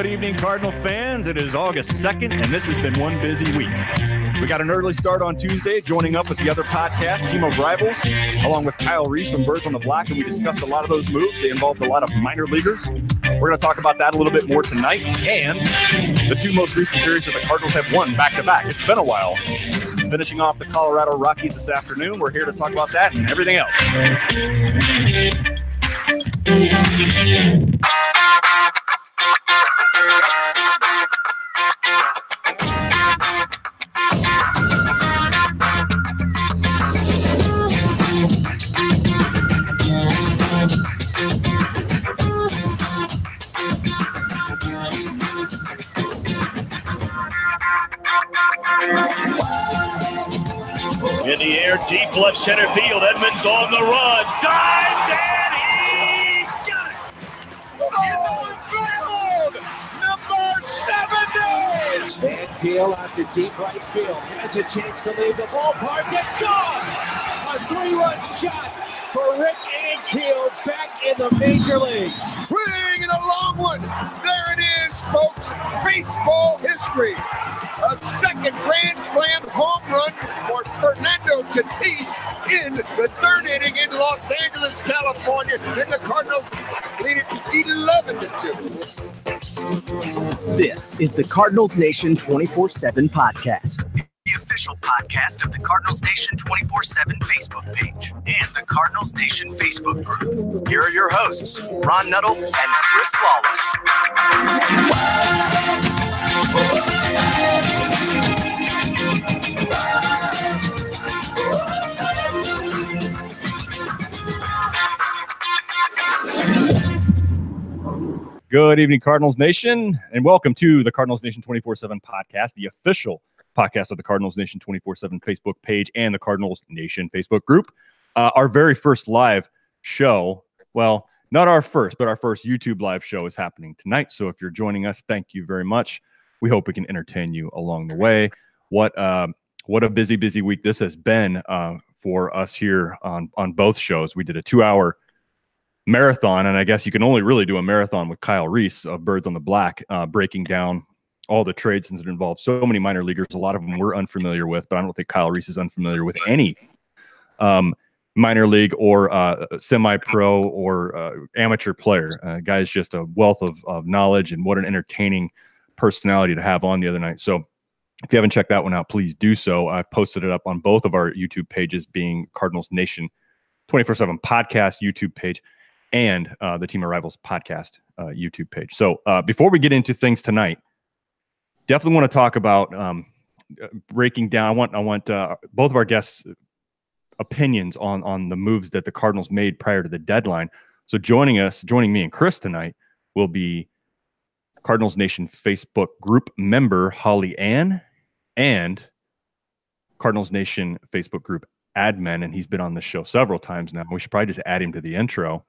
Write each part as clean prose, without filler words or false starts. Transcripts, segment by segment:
Good evening, Cardinal fans. It is August 2nd, and this has been one busy week. We got an early start on Tuesday, joining up with the other podcast, Team of Rivals, along with Kyle Reese from Birds on the Block, and we discussed a lot of those moves. They involved a lot of minor leaguers. We're going to talk about that a little bit more tonight, and the two most recent series that the Cardinals have won back-to-back. It's been a while. Finishing off the Colorado Rockies this afternoon. We're here to talk about that and everything else. In the air, deep left center field. Edmonds on the run. Dives, and he got it! Oh, number 70! Van Peel out to deep right field. Has a chance to leave the ballpark. It's gone! A 3-run shot for Rick Ankiel back in the major leagues. Swing and a long one. There it is, folks. Baseball history. A second Grand Slam home run for Fernando Tatis in the third inning in Los Angeles, California. And the Cardinals lead it to 11-2. This is the Cardinals Nation 24/7 podcast, the official podcast of the Cardinals Nation 24/7 Facebook page and the Cardinals Nation Facebook group. Here are your hosts, Ron Nuttall and Chris Lawless. Good evening, Cardinals Nation, and welcome to the Cardinals Nation 24/7 podcast, the official podcast of the Cardinals Nation 24/7 Facebook page and the Cardinals Nation Facebook group. Our very first live show, well, not our first, but our first YouTube live show is happening tonight. So if you're joining us, thank you very much. We hope we can entertain you along the way. What a busy week this has been for us here on both shows. We did a 2-hour marathon, and I guess you can only really do a marathon with Kyle Reese of Birds on the Black, breaking down all the trades since it involves so many minor leaguers. A lot of them we're unfamiliar with, but I don't think Kyle Reese is unfamiliar with any minor league or semi-pro or amateur player. Guy's just a wealth of knowledge, and what an entertaining personality to have on the other night. So if you haven't checked that one out, please do so. I've posted it up on both of our YouTube pages, being Cardinals Nation 24/7 podcast YouTube page and the Team of Rivals podcast YouTube page. So before we get into things tonight, definitely want to talk about breaking down. I want both of our guests' opinions on the moves that the Cardinals made prior to the deadline. So joining me and Chris tonight will be Cardinals Nation Facebook group member Holly Ann and Cardinals Nation Facebook group admin, and he's been on the show several times now. We should probably just add him to the intro.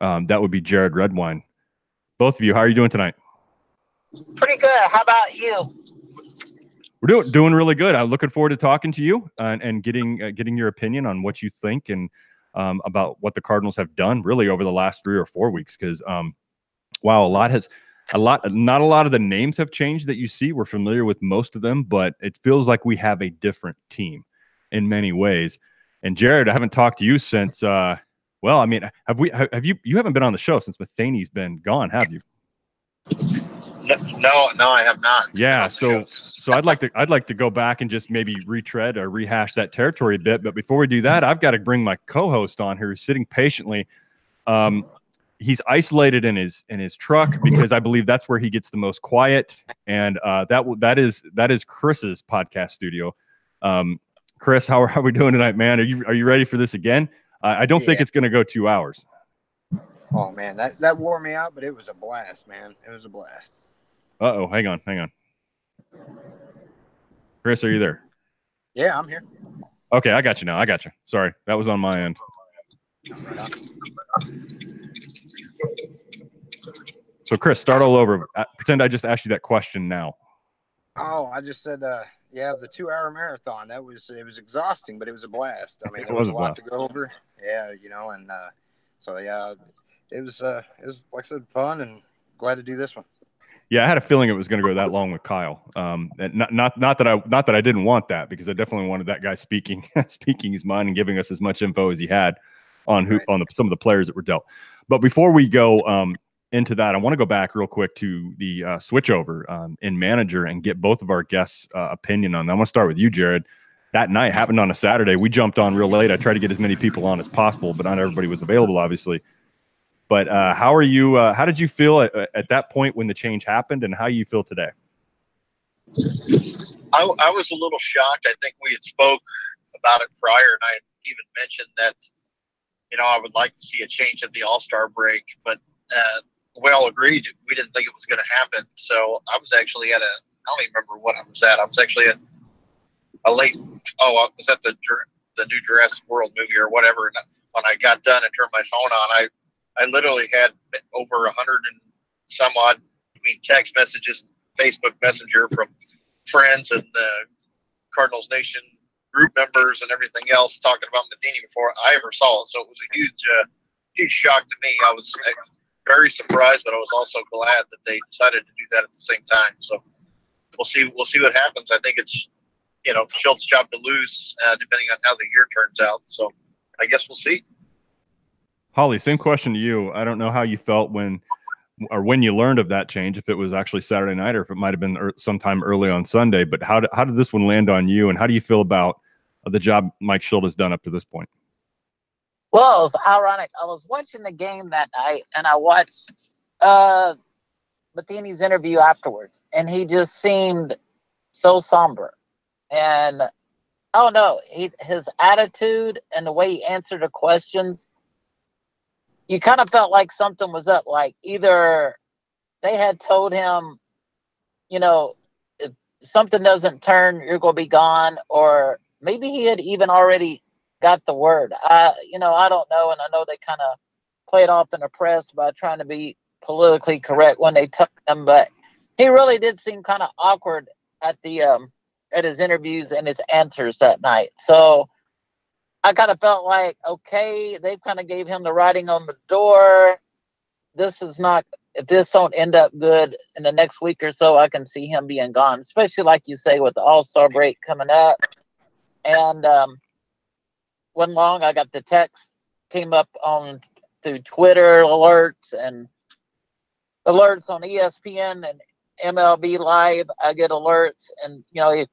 That would be Jared Redwine. Both of you, how are you doing tonight? Pretty good. How about you? We're doing really good. I'm looking forward to talking to you and getting your opinion on what you think and about what the Cardinals have done really over the last 3 or 4 weeks. Because wow, not a lot of the names have changed that you see. We're familiar with most of them, but it feels like we have a different team in many ways. And Jared, I haven't talked to you since. Well, I mean, have you? You haven't been on the show since Matheny's been gone, have you? No, I have not. Yeah, so I'd like to go back and just maybe retread or rehash that territory a bit. But before we do that, I've got to bring my co-host on here, who's sitting patiently. He's isolated in his truck because I believe that's where he gets the most quiet, and that is Chris's podcast studio. Chris, how are we doing tonight, man? Are you ready for this again? I don't think it's going to go 2 hours. Oh man, that wore me out, but it was a blast, man. It was a blast. Uh-oh, hang on. Chris, are you there? Yeah, I'm here. Okay, I got you now. Sorry, that was on my end. So, Chris, start all over. Pretend I just asked you that question now. Oh, I just said, yeah, the 2-hour marathon. It was exhausting, but it was a blast. I mean, there was a lot to go over. Yeah, and so yeah, it was like I said, fun, and glad to do this one. Yeah, I had a feeling it was going to go that long with Kyle. And not that I didn't want that, because I definitely wanted that guy speaking his mind and giving us as much info as he had on some of the players that were dealt. But before we go into that, I want to go back real quick to the switchover in manager and get both of our guests' opinion on that. I want to start with you, Jared. That night happened on a Saturday. We jumped on real late. I tried to get as many people on as possible, but not everybody was available, obviously. But how are you? How did you feel at that point when the change happened, and how you feel today? I was a little shocked. I think we had spoke about it prior, and I even mentioned that, I would like to see a change at the All-Star break, but we all agreed we didn't think it was going to happen. So I was actually I don't even remember what I was at. I was actually at I was at the new Jurassic World movie or whatever. And when I got done and turned my phone on, I literally had over 100 and some odd between text messages, Facebook Messenger from friends and Cardinals Nation group members and everything else talking about Matheny before I ever saw it. So it was a huge shock to me. I was very surprised, but I was also glad that they decided to do that at the same time. So we'll see what happens. I think it's Schultz's job to lose, depending on how the year turns out. So I guess we'll see. Holly, same question to you. I don't know how you felt when you learned of that change, if it was actually Saturday night or if it might have been sometime early on Sunday. But how did this one land on you, and how do you feel about the job Mike Schultz has done up to this point? Well, it's ironic. I was watching the game that night, and I watched Matheny's interview afterwards, and he just seemed so somber. And I don't know, his attitude and the way he answered the questions, you kind of felt like something was up. Like either they had told him, if something doesn't turn, you're going to be gone, or maybe he had even already got the word. I don't know, and I know they kind of played off in the press by trying to be politically correct when they took him, but he really did seem kind of awkward at his interviews and his answers that night. So I kind of felt like, okay, they kind of gave him the writing on the door. If this don't end up good in the next week or so, I can see him being gone, especially like you say, with the All-Star break coming up. And wasn't long, I got the text, came up through Twitter alerts and alerts on ESPN and MLB Live. I get alerts, and he'd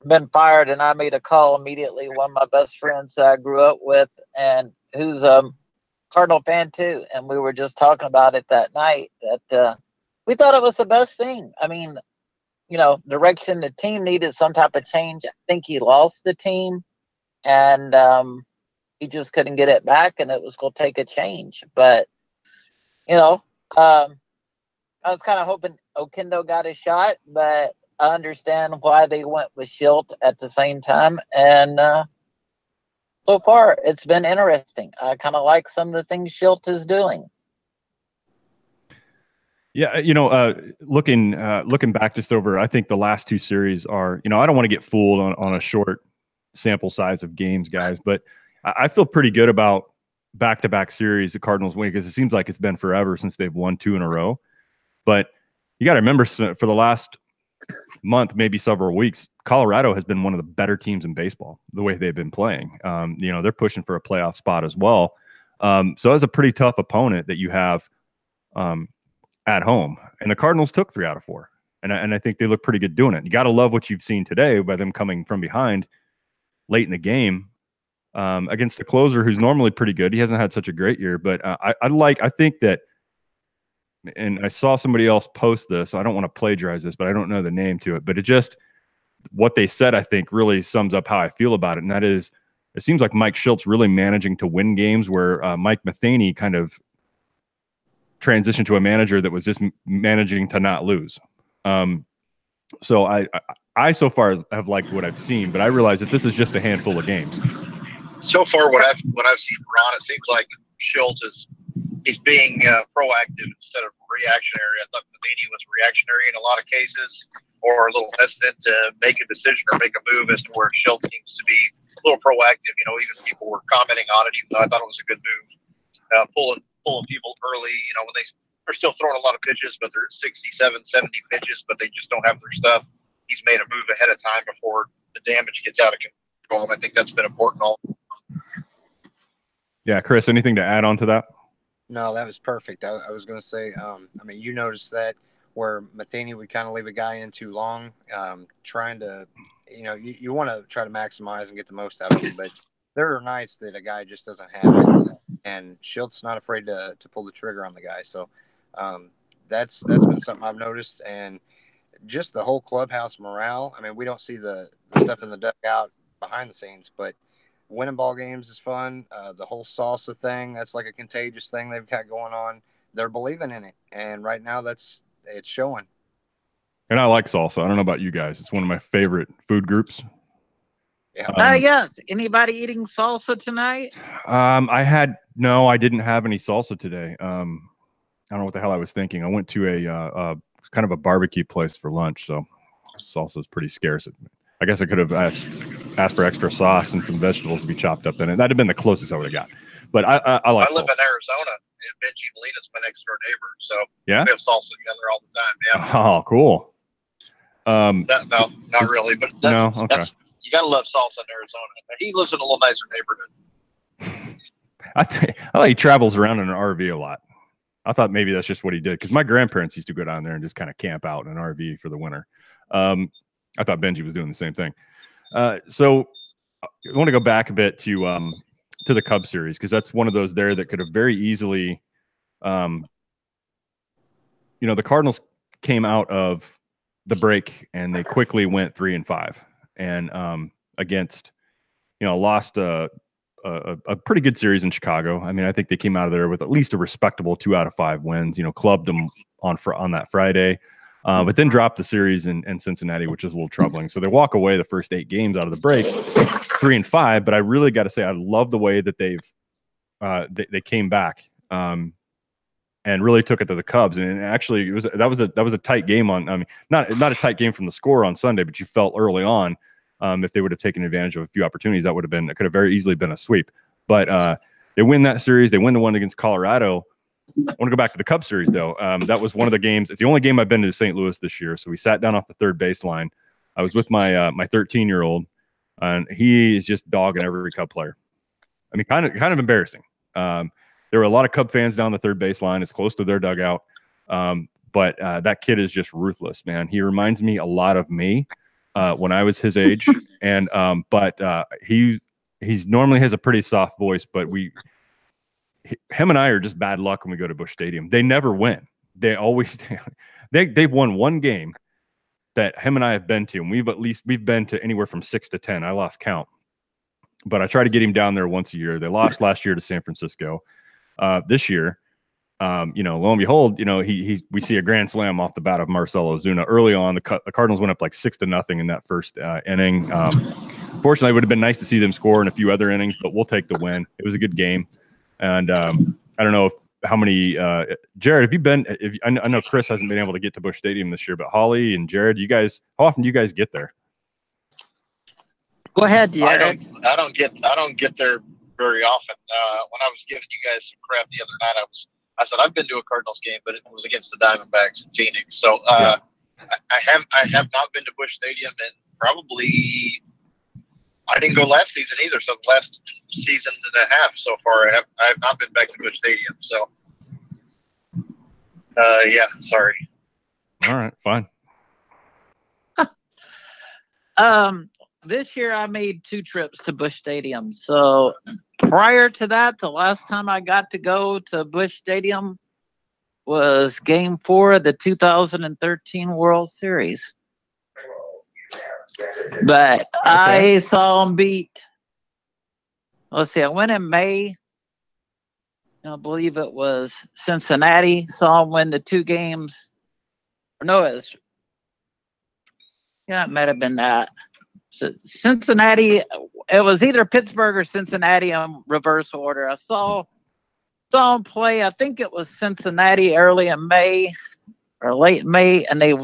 been fired, and I made a call immediately. One of my best friends that I grew up with, and who's a Cardinal fan too, and we were just talking about it that night. That we thought it was the best thing. I mean, direction the team needed some type of change. I think he lost the team, and he just couldn't get it back, and it was going to take a change. But I was kind of hoping Oquendo got a shot, but I understand why they went with Schultz at the same time. And so far, it's been interesting. I kind of like some of the things Schultz is doing. Yeah, looking back just over, I think the last two series are, I don't want to get fooled on a short sample size of games, guys, but I feel pretty good about back-to-back series the Cardinals win, because it seems like it's been forever since they've won 2 in a row. But you got to remember, for the last month, maybe several weeks, Colorado has been one of the better teams in baseball, the way they've been playing. They're pushing for a playoff spot as well. So it's a pretty tough opponent that you have at home. And the Cardinals took 3 out of 4. And I think they look pretty good doing it. You got to love what you've seen today by them coming from behind late in the game against the closer, who's normally pretty good. He hasn't had such a great year, but I think that, and I saw somebody else post this. I don't want to plagiarize this, but I don't know the name to it. But what they said, I think, really sums up how I feel about it. And that is, it seems like Mike Schultz really managing to win games where Mike Matheny kind of transitioned to a manager that was just managing to not lose. So I so far have liked what I've seen, but I realize that this is just a handful of games. So far, what I've seen, Ron, it seems like Schultz he's being proactive instead of reactionary. I thought Matheny was reactionary in a lot of cases, or a little hesitant to make a decision or make a move, as to where Schultz seems to be a little proactive. Even people were commenting on it, even though I thought it was a good move, pulling people early. When they they're still throwing a lot of pitches, but they're 67, 70 pitches, but they just don't have their stuff. He's made a move ahead of time before the damage gets out of control, and I think that's been important. Yeah, Chris, anything to add on to that? No, that was perfect. I was going to say, I mean, you noticed that where Matheny would kind of leave a guy in too long, trying to, you want to try to maximize and get the most out of him, but there are nights that a guy just doesn't have it, and Schilt's not afraid to pull the trigger on the guy. So that's been something I've noticed, and just the whole clubhouse morale. I mean, we don't see the stuff in the dugout behind the scenes, but winning ball games is fun. The whole salsa thing, that's like a contagious thing they've got going on. They're believing in it, and right now it's showing. And I like salsa. I don't know about you guys. It's one of my favorite food groups. Yeah. Yes. Anybody eating salsa tonight? I didn't have any salsa today. I don't know what the hell I was thinking. I went to a kind of a barbecue place for lunch, so salsa is pretty scarce. I guess I could have asked for extra sauce and some vegetables to be chopped up in it. That'd have been the closest I would have got. But I like. I live salsa. in Arizona, and Benji Molina's my next door neighbor, so yeah, we have salsa together all the time. Yeah. Oh, cool. No, not really, but that's you gotta love salsa in Arizona. He lives in a little nicer neighborhood. I think he travels around in an RV a lot. I thought maybe that's just what he did, because my grandparents used to go down there and just kind of camp out in an RV for the winter. I thought Benji was doing the same thing. So I want to go back a bit to the Cubs series, because that's one of those there that could have very easily, the Cardinals came out of the break and they quickly went 3-5, and against, lost a pretty good series in Chicago. I mean, I think they came out of there with at least a respectable 2 out of 5 wins. Clubbed them on that Friday. But then dropped the series in Cincinnati, which is a little troubling. So they walk away the first 8 games out of the break, 3-5. But I really got to say, I love the way that they came back and really took it to the Cubs. And actually, that was a tight game not a tight game from the score on Sunday, but you felt early on if they would have taken advantage of a few opportunities, it could have very easily been a sweep. But they win that series. They win the one against Colorado. I want to go back to the Cubs series, though. That was one of the games. It's the only game I've been to St. Louis this year. So we sat down off the third baseline. I was with my 13-year-old, and he is just dogging every Cub player. I mean, kind of embarrassing. There were a lot of Cub fans down the third baseline. It's close to their dugout. But that kid is just ruthless, man. He reminds me a lot of me when I was his age. And he's normally has a pretty soft voice, but him and I are just bad luck when we go to Busch Stadium. They never win. They always they've won one game that him and I have been to, and we've been to anywhere from 6 to 10. I lost count, but I try to get him down there once a year. They lost last year to San Francisco. This year, lo and behold, we see a grand slam off the bat of Marcell Ozuna early on. The Cardinals went up like 6-0 in that first inning. Fortunately, it would have been nice to see them score in a few other innings, but we'll take the win. It was a good game. And I don't know how many Jared, have you been? I know Chris hasn't been able to get to Busch Stadium this year, but Holly and Jared, how often do you guys get there? Go ahead, Jared. I don't get there very often. When I was giving you guys some crap the other night, I said I've been to a Cardinals game, but it was against the Diamondbacks in Phoenix. So I have not been to Busch Stadium, and probably I didn't go last season either. So last season and a half so far, I have not been back to Busch Stadium. So sorry. All right, fine. This year I made 2 trips to Busch Stadium. So prior to that, the last time I got to go to Busch Stadium was Game 4 of the 2013 World Series. But okay. I saw them beat. Let's see, I went in May. I believe it was Cincinnati. Saw them win the 2 games. Or no, it might have been that. So Cincinnati, it was either Pittsburgh or Cincinnati in reverse order. I saw them play, I think it was Cincinnati early in May or late May, and they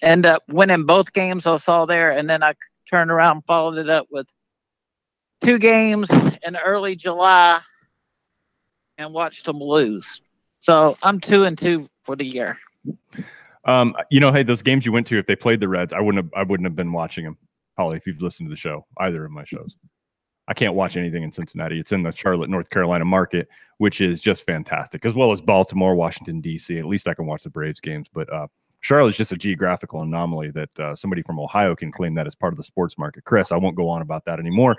end up winning both games I saw there. And then I turned around and followed it up with 2 games in early July and watched them lose. So I'm 2-2 for the year. Hey, those games you went to, if they played the Reds, I wouldn't have been watching them. Holly, if you've listened to the show, either of my shows. I can't watch anything in Cincinnati. It's in the Charlotte, North Carolina market, which is just fantastic, as well as Baltimore, Washington, D.C. At least I can watch the Braves games. But Charlotte's just a geographical anomaly that somebody from Ohio can claim that as part of the sports market. Chris, I won't go on about that anymore.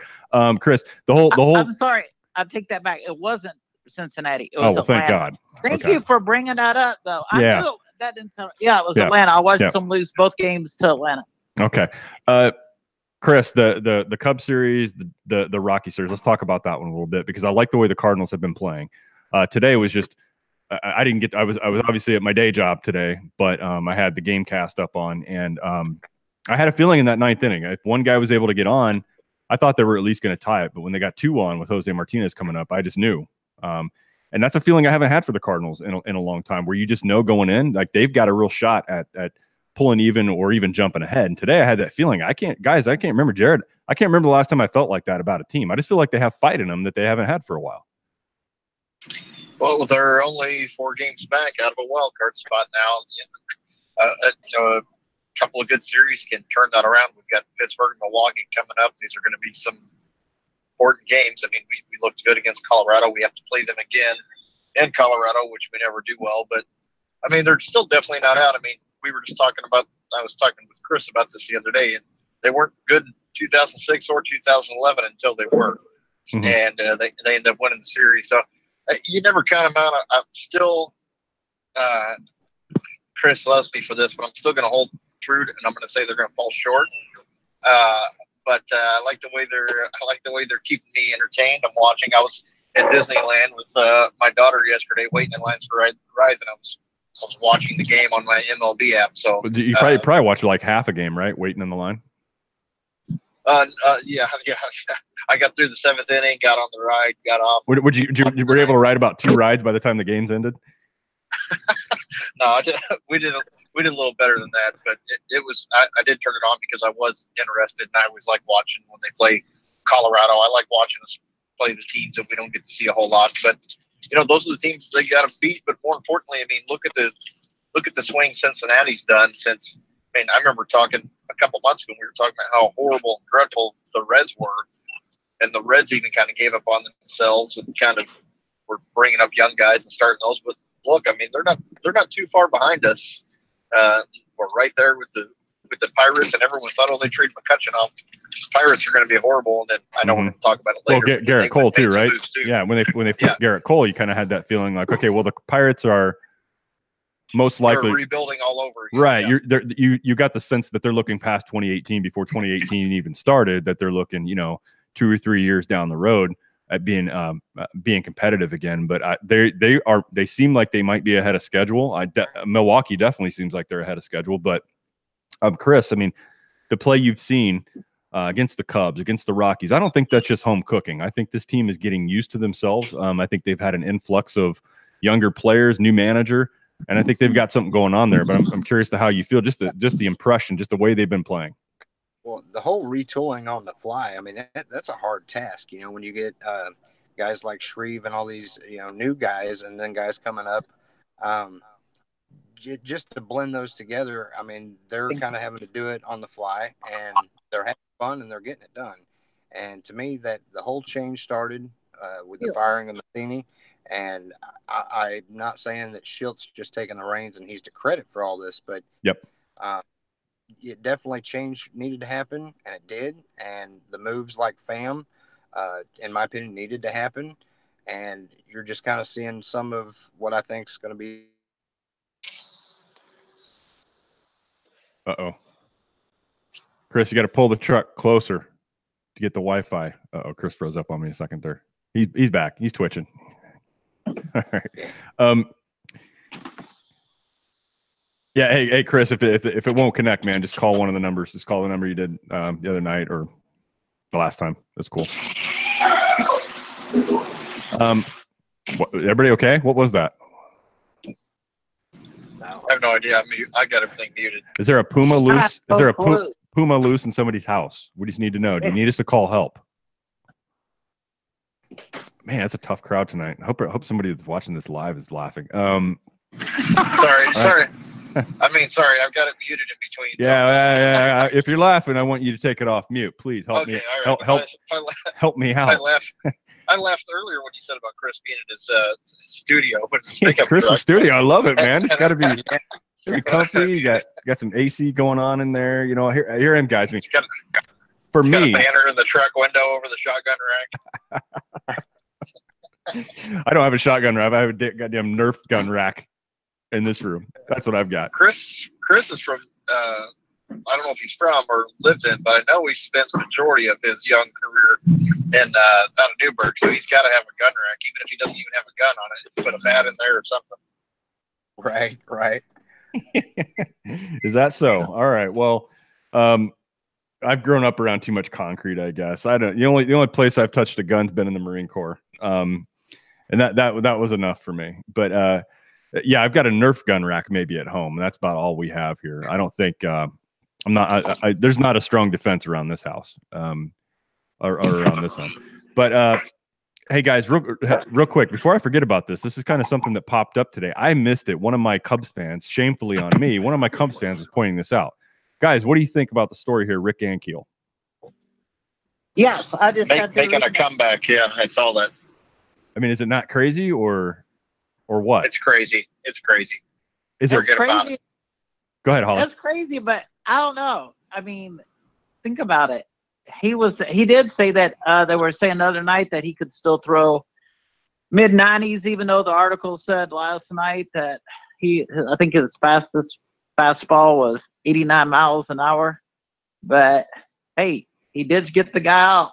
Chris, the whole. I'm sorry. I take that back. It wasn't Cincinnati. It was Atlanta. Thank God. Thank you for bringing that up, though. I knew that didn't. It was Atlanta. I watched them lose both games to Atlanta. Okay. Chris, the Cubs series, the Rocky series. Let's talk about that one a little bit because I like the way the Cardinals have been playing. Today was just I didn't get. I was obviously at my day job today, but I had the game cast up on, and I had a feeling in that ninth inning, if one guy was able to get on, I thought they were at least going to tie it. But when they got 2 on with Jose Martinez coming up, I just knew. And that's a feeling I haven't had for the Cardinals in a long time, where you just know going in, like they've got a real shot at pulling even or even jumping ahead. And today I had that feeling. I can't remember, Jared. I can't remember the last time I felt like that about a team. I just feel like they have fight in them that they haven't had for a while. Well, they're only 4 games back out of a wild card spot now. A couple of good series can turn that around. We've got Pittsburgh and Milwaukee coming up. These are going to be some important games. I mean, we looked good against Colorado. We have to play them again in Colorado, which we never do well. But, I mean, they're still definitely not out. I mean, we were just talking about – I was talking with Chris about this the other day, and they weren't good in 2006 or 2011 until they were. Mm-hmm. And they ended up winning the series. So, you never count them out. I'm still Chris loves me for this, but I'm still going to hold true, and I'm going to say they're going to fall short. But I like the way they're keeping me entertained. I'm watching. I was at Disneyland with my daughter yesterday, waiting in lines for rides, and I was watching the game on my MLB app. So you probably watched like half a game, right? Waiting in the line. Yeah. I got through the 7th inning, got on the ride, got off. Were you able to ride about 2 rides by the time the games ended? No, we did a little better than that, but it was. I did turn it on because I was interested, and I always like watching when they play Colorado. I like watching us play the teams that we don't get to see a whole lot, but those are the teams they got to beat. But more importantly, I mean, look at the swing Cincinnati's done since. I mean, I remember talking a couple months ago. We were talking about how horrible and dreadful the Reds were, and the Reds even kind of gave up on themselves and kind of were bringing up young guys and starting those. But look, I mean, they're not too far behind us. We're right there with the Pirates, and everyone thought, they traded McCutcheon off. Pirates are going to be horrible, and then I know we're going to talk about it later. Well, Garrett Cole too, right? Yeah, when they flipped Garrett Cole, you kind of had that feeling like, okay, well, the Pirates are most likely they're rebuilding all over again. Right. Yeah. You got the sense that they're looking past 2018 before 2018 even started, that they're looking 2 or 3 years down the road at being competitive again. But they seem like they might be ahead of schedule. Milwaukee definitely seems like they're ahead of schedule. But Chris, I mean, the play you've seen against the Cubs, against the Rockies, I don't think that's just home cooking. I think this team is getting used to themselves. I think they've had an influx of younger players, new manager, and I think they've got something going on there. But I'm curious to how you feel, just the impression, just the way they've been playing. Well, the whole retooling on the fly, I mean, that's a hard task, when you get guys like Shreve and all these, new guys, and then guys coming up, just to blend those together. I mean, they're kind of having to do it on the fly, and they're having fun and they're getting it done. And to me, that the whole change started with the firing of Matheny. And I'm not saying that Schilt's just taking the reins and he's to credit for all this, but it definitely change needed to happen, and it did. And the moves like FAM, in my opinion, needed to happen. And you're just kind of seeing some of what I think is going to be. Uh-oh. Chris, you got to pull the truck closer to get the Wi-Fi. Uh-oh, Chris froze up on me a second there. He's back. He's twitching. All right. Yeah. Hey, Chris, if it won't connect, man, just call one of the numbers. Just call the number you did the other night or the last time. That's cool. Everybody okay? What was that? I have no idea. I got everything muted. Is there a puma loose? Is there a puma loose in somebody's house? We just need to know. Do you need us to call help? Man, that's a tough crowd tonight. I hope somebody that's watching this live is laughing. Sorry. Sorry, I've got it muted in between. Yeah. If you're laughing, I want you to take it off mute. Please help me. All right. Help me out. I laughed earlier when you said about Chris being in his studio. It's Chris's studio. I love it, man. It's got to be comfy. You got some AC going on in there. You know, here I am, guys. For me, got a banner in the truck window over the shotgun rack. I don't have a shotgun rack. I have a goddamn Nerf gun rack in this room. That's what I've got. Chris is from I don't know if he's from or lived in, but I know he spent the majority of his young career in out of Newburgh. So he's got to have a gun rack, even if he doesn't even have a gun on it. Put a bat in there or something. Right. Is that so? All right. Well, I've grown up around too much concrete, I guess. The only place I've touched a gun's been in the Marine Corps. And that was enough for me. But yeah, I've got a Nerf gun rack maybe at home. That's about all we have here. I don't think there's not a strong defense around this house, or around this home. But hey guys, real quick before I forget about this is kind of something that popped up today. I missed it. One of my Cubs fans, shamefully on me, one of my Cubs fans was pointing this out. Guys, what do you think about the story here, Rick Ankiel? Yes, I just making a comeback. Yeah, I saw that. I mean, is it not crazy or what? It's crazy. It's crazy. Is it crazy? Go ahead, Holly. That's crazy, but I don't know. I mean, think about it. He did say that they were saying the other night that he could still throw mid-90s, even though the article said last night that I think his fastest fastball was 89 miles an hour. But hey, he did get the guy out.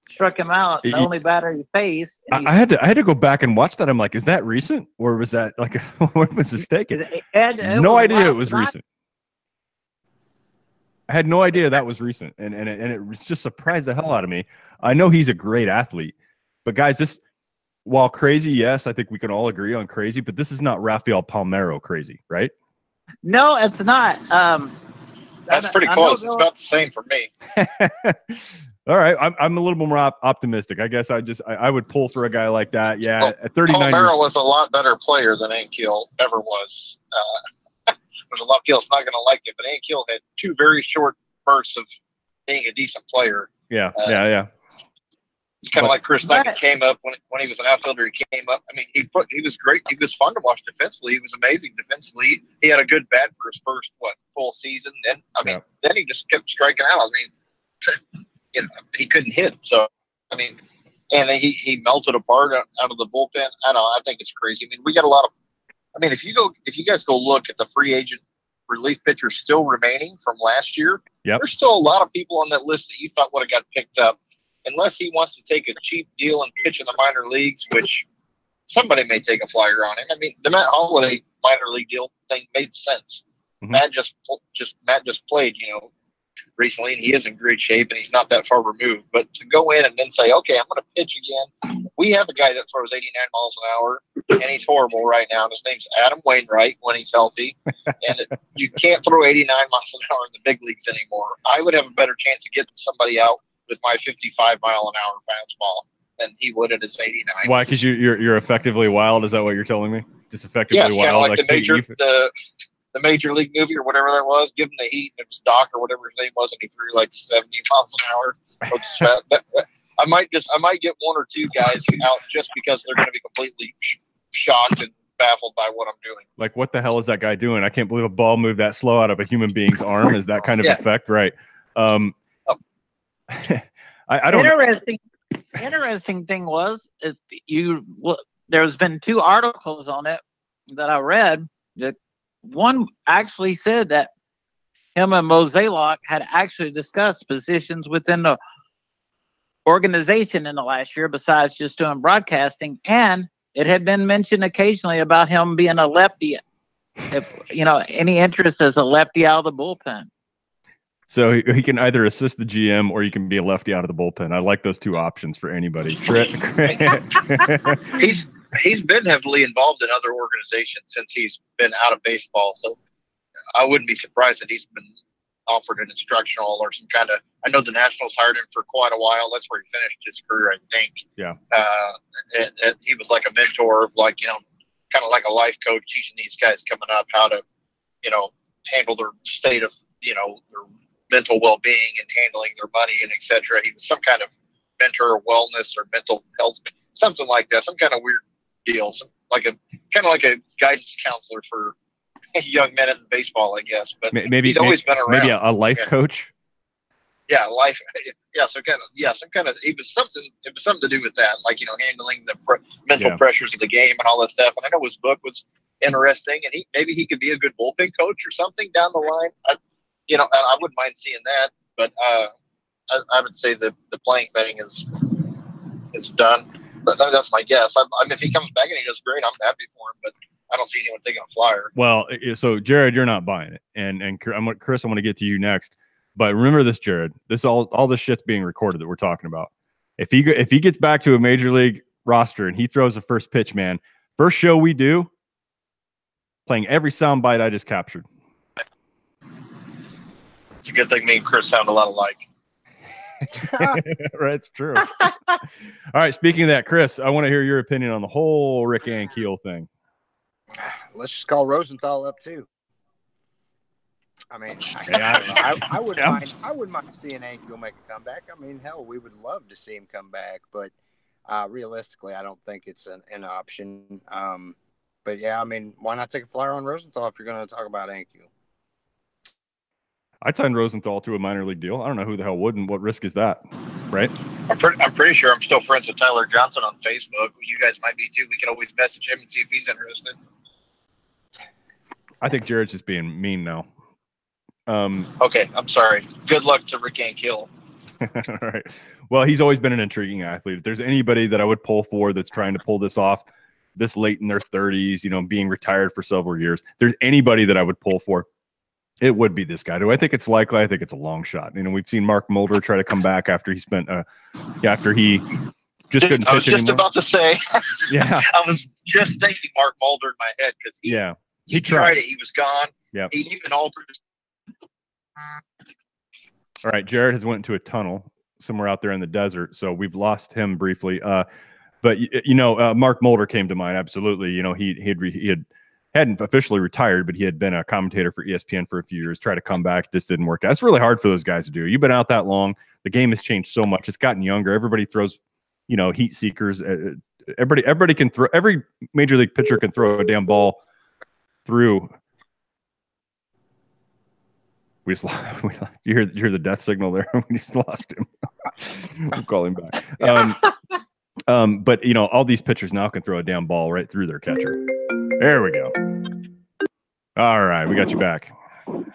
Struck him out, the only batter he faced. I had to go back and watch that. I'm like, is that recent, or was that like where was this taken? No idea it was recent. I had no idea that was recent, and it just surprised the hell out of me. I know he's a great athlete, but guys, this, while crazy, yes, I think we can all agree on crazy, but this is not Rafael Palmeiro crazy, right? No, it's not. That's pretty close. It's about the same for me. All right, I'm a little more optimistic. I guess I would pull for a guy like that. Yeah, well, at 39 Palmeiro was a lot better player than Ankiel ever was. There's a lot of people that's not going to like it, but Ankiel had two very short bursts of being a decent player. Yeah. It's kind of like Chris Duncan came up when he was an outfielder. He came up. I mean, he was great. He was fun to watch defensively. He was amazing defensively. He had a good bat for his first full season. Then then he just kept striking out. I mean, he couldn't hit. So I mean, and he melted apart out of the bullpen. I don't know. I think it's crazy. I mean, we got a lot of. I mean, if you guys go look at the free agent relief pitchers still remaining from last year, there's still a lot of people on that list that you thought would have got picked up. Unless he wants to take a cheap deal and pitch in the minor leagues, which somebody may take a flyer on him. I mean, the Matt Holliday minor league deal thing made sense. Mm-hmm. Matt just played, recently, and he is in great shape, and he's not that far removed. But to go in and then say, okay, I'm going to pitch again. We have a guy that throws 89 miles an hour, and he's horrible right now. And his name's Adam Wainwright when he's healthy. And you can't throw 89 miles an hour in the big leagues anymore. I would have a better chance of getting somebody out with my 55-mile-an-hour fastball than he would at his 89. Why? Because you're effectively wild? Is that what you're telling me? Just effectively wild? Yeah, like the Major League movie or whatever that was. Give him the heat, and it was Doc or whatever his name was, and he threw like 70 miles an hour. I might get one or two guys out just because they're going to be completely shocked and baffled by what I'm doing. Like, what the hell is that guy doing? I can't believe a ball moved that slow out of a human being's arm. Is that kind of effect, right? I don't. Interesting thing was there's been two articles on it that I read. That one actually said that him and Mozeliak had actually discussed positions within the organization in the last year besides just doing broadcasting, and it had been mentioned occasionally about him being a lefty. If any interest as a lefty out of the bullpen. So he can either assist the GM or you can be a lefty out of the bullpen. I like those two options for anybody. He's been heavily involved in other organizations since he's been out of baseball. So I wouldn't be surprised that he's been offered an instructional or some kind of. I know the Nationals hired him for quite a while. That's where he finished his career, I think. Yeah. He was like a mentor, like kind of like a life coach, teaching these guys coming up how to, handle their state of, their mental well-being and handling their money and etc. He was some kind of mentor or wellness or mental health, something like that, some kind of weird deal, kind of like a guidance counselor for young men in baseball, I guess. But maybe he's always been around. Maybe a life coach. Yeah, life. Yeah, some kind of. It was something to do with that, like handling the mental pressures of the game and all that stuff. And I know his book was interesting, and maybe he could be a good bullpen coach or something down the line. I wouldn't mind seeing that, but I would say the playing thing is done. But that's my guess. If he comes back and he does great, I'm happy for him. But I don't see anyone taking a flyer. Well, so Jared, you're not buying it, and Chris, I want to get to you next. But remember this, Jared. This all this shit's being recorded that we're talking about. If he gets back to a major league roster and he throws the first pitch, man, first show we do, playing every soundbite I just captured. It's a good thing me and Chris sound a lot alike. Right, it's true. All right, speaking of that, Chris, I want to hear your opinion on the whole Rick Ankiel thing. Let's just call Rosenthal up too. I mean, I wouldn't mind seeing Ankiel make a comeback. I mean, hell, we would love to see him come back, but realistically, I don't think it's an option. But yeah, I mean, why not take a flyer on Rosenthal if you're going to talk about Ankiel? I'd sign Rosenthal to a minor league deal. I don't know who the hell wouldn't. What risk is that, right? I'm pretty sure I'm still friends with Tyler Johnson on Facebook. You guys might be too. We can always message him and see if he's interested. I think Jared's just being mean now. Okay, I'm sorry. Good luck to Rick Ankiel. All right. Well, he's always been an intriguing athlete. If there's anybody that I would pull for that's trying to pull this off this late in their 30s, being retired for several years, if there's anybody that I would pull for, it would be this guy. Do I think it's likely? I think it's a long shot. We've seen Mark Mulder try to come back after he spent after he just couldn't pitch anymore. I was just about to say. Yeah. I was just thinking Mark Mulder in my head because he tried it. He was gone. Yeah. He even altered. All right, Jared has went into a tunnel somewhere out there in the desert, so we've lost him briefly. But Mark Mulder came to mind. Absolutely, he hadn't officially retired, but he had been a commentator for ESPN for a few years. Tried to come back, just didn't work out. It's really hard for those guys to do. You've been out that long. The game has changed so much. It's gotten younger. Everybody throws, heat seekers. Everybody can throw. Every major league pitcher can throw a damn ball through. We hear the death signal there. We just lost him. I'm calling back. But all these pitchers now can throw a damn ball right through their catcher. There we go. All right, we got you back. All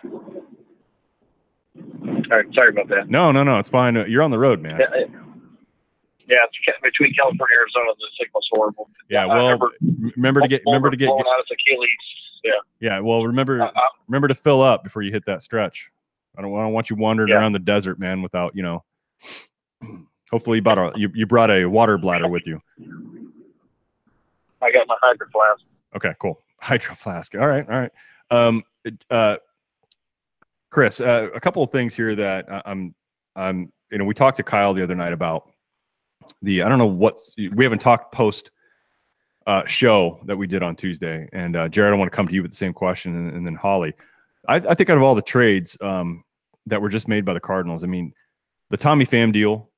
right, sorry about that. No, it's fine. You're on the road, man. Yeah, it's between California and Arizona, the signal's horrible. Yeah, well, remember to get out his Achilles. Yeah. Well, remember to fill up before you hit that stretch. I don't want you wandering around the desert, man, without Hopefully, you brought a water bladder with you. I got my hydro flask. Okay, cool. Hydro flask. All right. Chris, a couple of things here that we talked to Kyle the other night about I don't know we haven't talked post show that we did on Tuesday. And Jared, I want to come to you with the same question, and then Holly. I think out of all the trades that were just made by the Cardinals, I mean, the Tommy Pham deal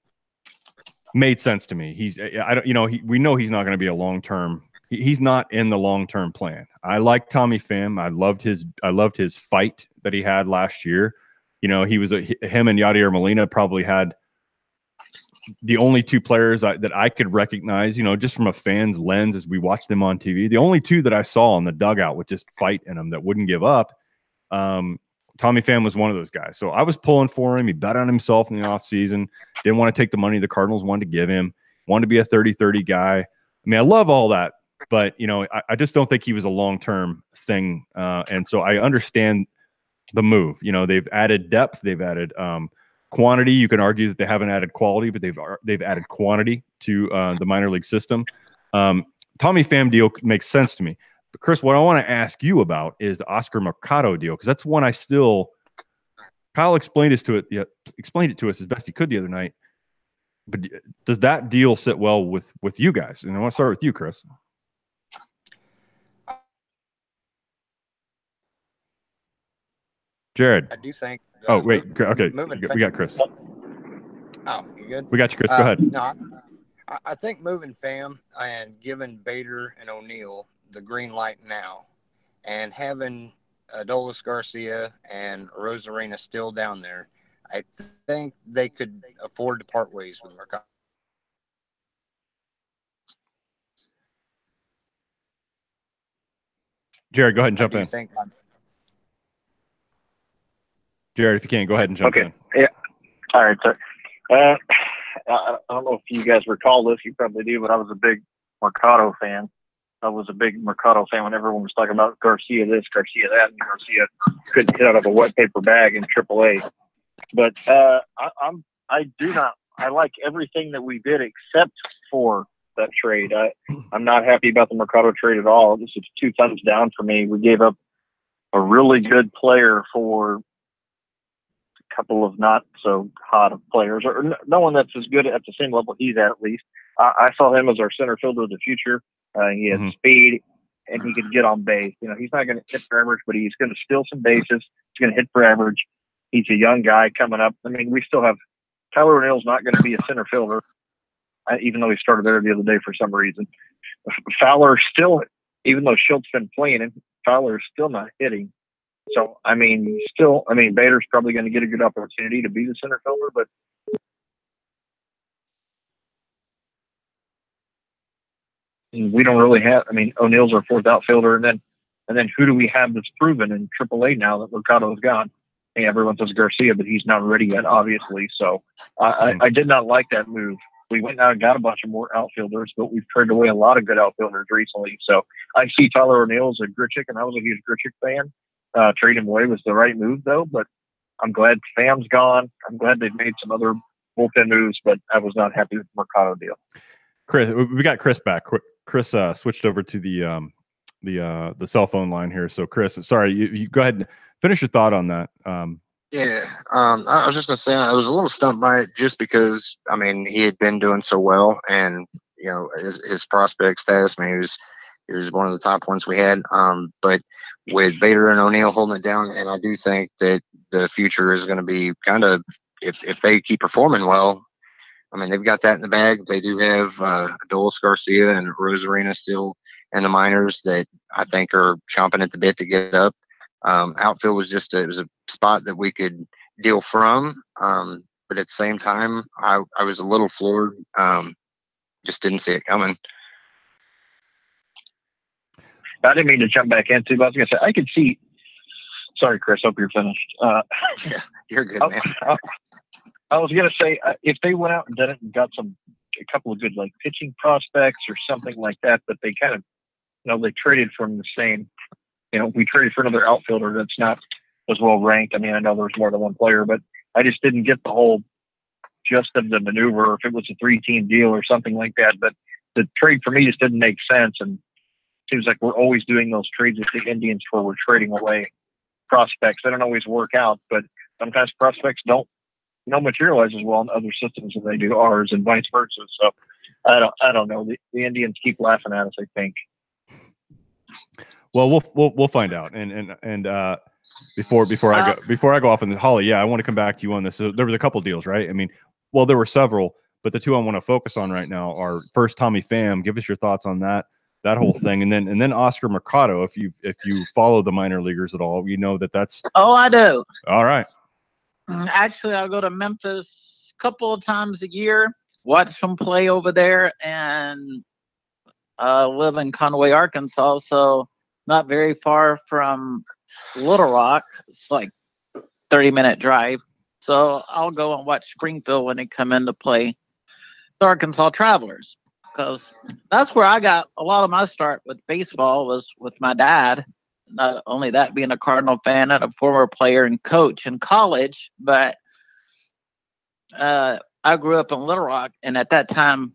made sense to me. We know he's not going to be a long-term. He's not in the long-term plan. I like Tommy Pham. I loved his fight that he had last year. Him and Yadier Molina probably had the only two players that I could recognize, just from a fan's lens as we watched them on TV. The only two that I saw in the dugout with just fight in them that wouldn't give up. Tommy Pham was one of those guys. So I was pulling for him. He bet on himself in the offseason. Didn't want to take the money the Cardinals wanted to give him. Wanted to be a 30-30 guy. I mean, I love all that. But, I just don't think he was a long-term thing. And so I understand the move. They've added depth. They've added quantity. You can argue that they haven't added quality, but they've added quantity to the minor league system. Tommy Pham deal makes sense to me. But Chris, what I want to ask you about is the Oscar Mercado deal, because that's one I still Kyle explained it to us as best he could the other night. But does that deal sit well with you guys? And I want to start with you, Chris. Jared. I do think. Oh, wait. Okay. We got Chris. Oh, you good? We got you, Chris. Go ahead. No, I think moving Fam and giving Bader and O'Neal the green light now, and having Adolis Garcia and Rosarena still down there, I think they could afford to part ways with Mercado. Jared, go ahead and jump in. Jared, if you can, go ahead and jump in. Yeah. All right, sir. I don't know if you guys recall this. You probably do, but I was a big Mercado fan. I was a big Mercado fan when everyone was talking about Garcia this, Garcia that, and Garcia couldn't hit out of a wet paper bag in AAA. But I like everything that we did except for that trade. I'm not happy about the Mercado trade at all. This is 2 thumbs down for me. We gave up a really good player for a couple of not so hot of players, or no one that's as good at the same level he's at least. I saw him as our center fielder of the future. He has speed, and he can get on base. You know, he's not going to hit for average, but he's going to steal some bases. He's going to hit for average. He's a young guy coming up. I mean, we still have Tyler O'Neill's not going to be a center fielder, even though he started there the other day for some reason. Fowler still, even though Schultz been playing him, Fowler's still not hitting. So, Bader's probably going to get a good opportunity to be the center fielder, but we don't really have. O'Neill's our 4th outfielder, and then who do we have that's proven in AAA now that Mercado's gone? Hey, everyone says Garcia, but he's not ready yet, obviously. So I did not like that move. We went out and got a bunch of more outfielders, but we've traded away a lot of good outfielders recently. So I see Tyler O'Neill as a Grichuk, and I was a huge Grichuk fan. Trading him away was the right move, though. But I'm glad Fam's gone. I'm glad they've made some other bullpen moves, but I was not happy with the Mercado deal. Chris, we got Chris back. Chris switched over to the cell phone line here. So, Chris, sorry, you go ahead and finish your thought on that. I was just going to say I was a little stumped by it just because, he had been doing so well, and, his prospect status, he was one of the top ones we had. But with Bader and O'Neal holding it down, and I do think that the future is going to be kind of, if they keep performing well, they've got that in the bag. They do have Adolis Garcia and Rosarena still in the minors that I think are chomping at the bit to get up. Outfield was it was a spot that we could deal from. But at the same time, I was a little floored. Just didn't see it coming. I didn't mean to jump back into, but I was going to say, I could see. Sorry, Chris. Hope you're finished. Yeah, you're good, man. I was going to say, if they went out and did it and got a couple of good pitching prospects or something like that, but they kind of, they traded from the same. We traded for another outfielder that's not as well ranked. I know there's more than one player, but I just didn't get the whole gist of the maneuver. If it was a 3-team deal or something like that, but the trade for me just didn't make sense. And it seems like we're always doing those trades with the Indians where we're trading away prospects. They don't always work out, but sometimes prospects don't materialize as well in other systems as they do ours, and vice versa. So I don't know. The Indians keep laughing at us, I think. Well, we'll find out. And before I go off on the Holly, I want to come back to you on this. So there was a couple deals, right? There were several, but the two I want to focus on right now are first Tommy Pham. Give us your thoughts on that whole thing, and then Oscar Mercado. If you follow the minor leaguers at all, you know that's. Oh, I do. All right. Actually, I'll go to Memphis a couple of times a year, watch them play over there, and live in Conway, Arkansas, so not very far from Little Rock. It's like 30-minute drive. So I'll go and watch Springfield when they come in to play the Arkansas Travelers, because that's where I got a lot of my start with baseball, was with my dad. Not only that, being a Cardinal fan and a former player and coach in college, but I grew up in Little Rock, and at that time,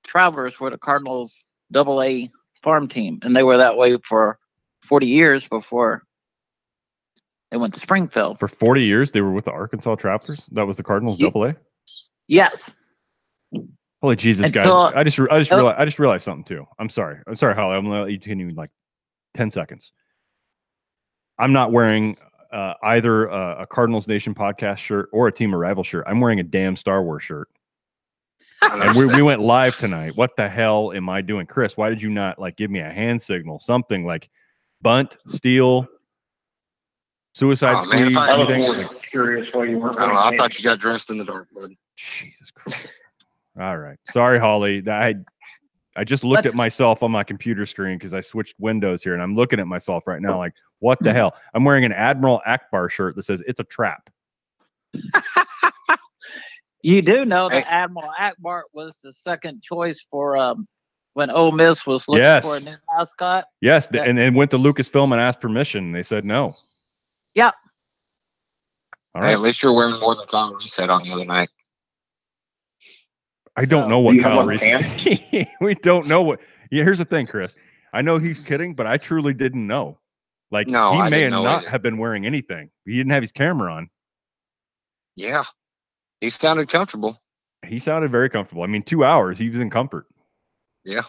Travelers were the Cardinals' AA farm team, and they were that way for 40 years before They went to Springfield. For 40 years, they were with the Arkansas Travelers. That was the Cardinals AA. Yes. Holy Jesus, Until- guys! I just realized something too. I'm sorry, Holly. I'm gonna let you continue in like 10 seconds. I'm not wearing either a Cardinals Nation podcast shirt or a Team Arrival shirt. I'm wearing a damn Star Wars shirt. And we went live tonight. What the hell am I doing? Chris, why did you not like give me a hand signal? Something like bunt, steal, suicide squeeze, anything? I was curious why you weren't. I don't know. I thought you got dressed in the dark, bud. Jesus Christ. All right. Sorry, Holly. I just looked at myself on my computer screen because I switched windows here, and I'm looking at myself right now like, what the hell? I'm wearing an Admiral Akbar shirt that says it's a trap. You do know that Admiral Akbar was the second choice for when Ole Miss was looking for a new mascot. Yes, and then went to Lucasfilm and asked permission. And they said no. Yep. All right. Hey, at least you're wearing more than Kyle Reese had on the other night. I don't know what Kyle Reese is. We don't know what. Yeah, here's the thing, Chris. I know he's kidding, but I truly didn't know. Like, he may not have been wearing anything. He didn't have his camera on. Yeah. He sounded comfortable. He sounded very comfortable. I mean, 2 hours, he was in comfort. Yeah.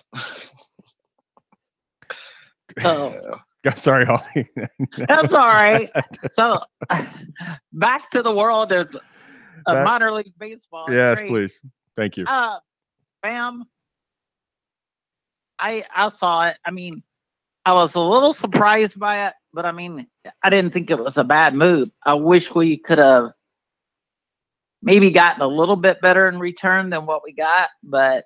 Oh. Sorry, Holly. That's all right. So, back to the world of minor league baseball. Yes, please. Thank you. Bam. I saw it. I mean, I was a little surprised by it, but I mean, I didn't think it was a bad move. I wish we could have maybe gotten a little bit better in return than what we got, but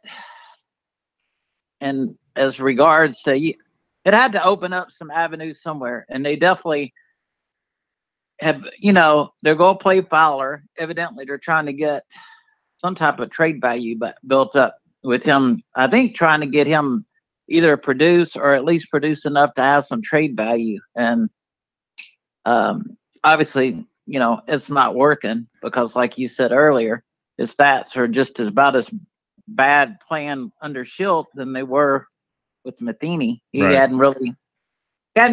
and as regards to it had to open up some avenues somewhere, and they definitely have, they're going to play Fowler. Evidently, they're trying to get some type of trade value built up with him. I think trying to get him either produce or at least produce enough to have some trade value. And obviously, it's not working because, like you said earlier, his stats are just about as bad playing under Schilt than they were with Matheny. He hadn't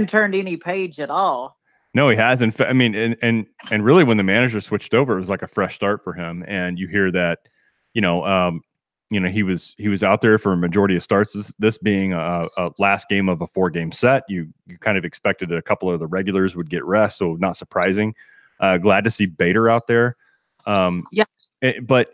turned any page at all. No, he hasn't. I mean, and really, when the manager switched over, it was like a fresh start for him. And you hear that, he was out there for a majority of starts. This being a last game of a 4-game set, you kind of expected that a couple of the regulars would get rest, so not surprising. Glad to see Bader out there. But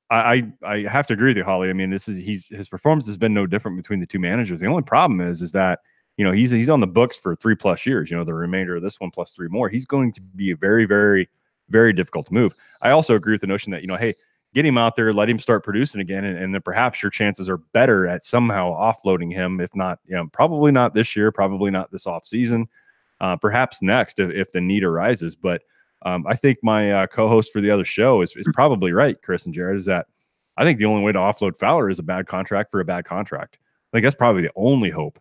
I have to agree with you, Holly. I mean, his performance has been no different between the two managers. The only problem is that he's on the books for 3+ years. The remainder of this one plus 3 more. He's going to be a very, very, very difficult to move. I also agree with the notion that hey, get him out there, let him start producing again, and then perhaps your chances are better at somehow offloading him. If not, probably not this year, probably not this offseason, perhaps next if the need arises. But I think my co-host for the other show is probably right, Chris and Jared, is that I think the only way to offload Fowler is a bad contract for a bad contract. Like, that's probably the only hope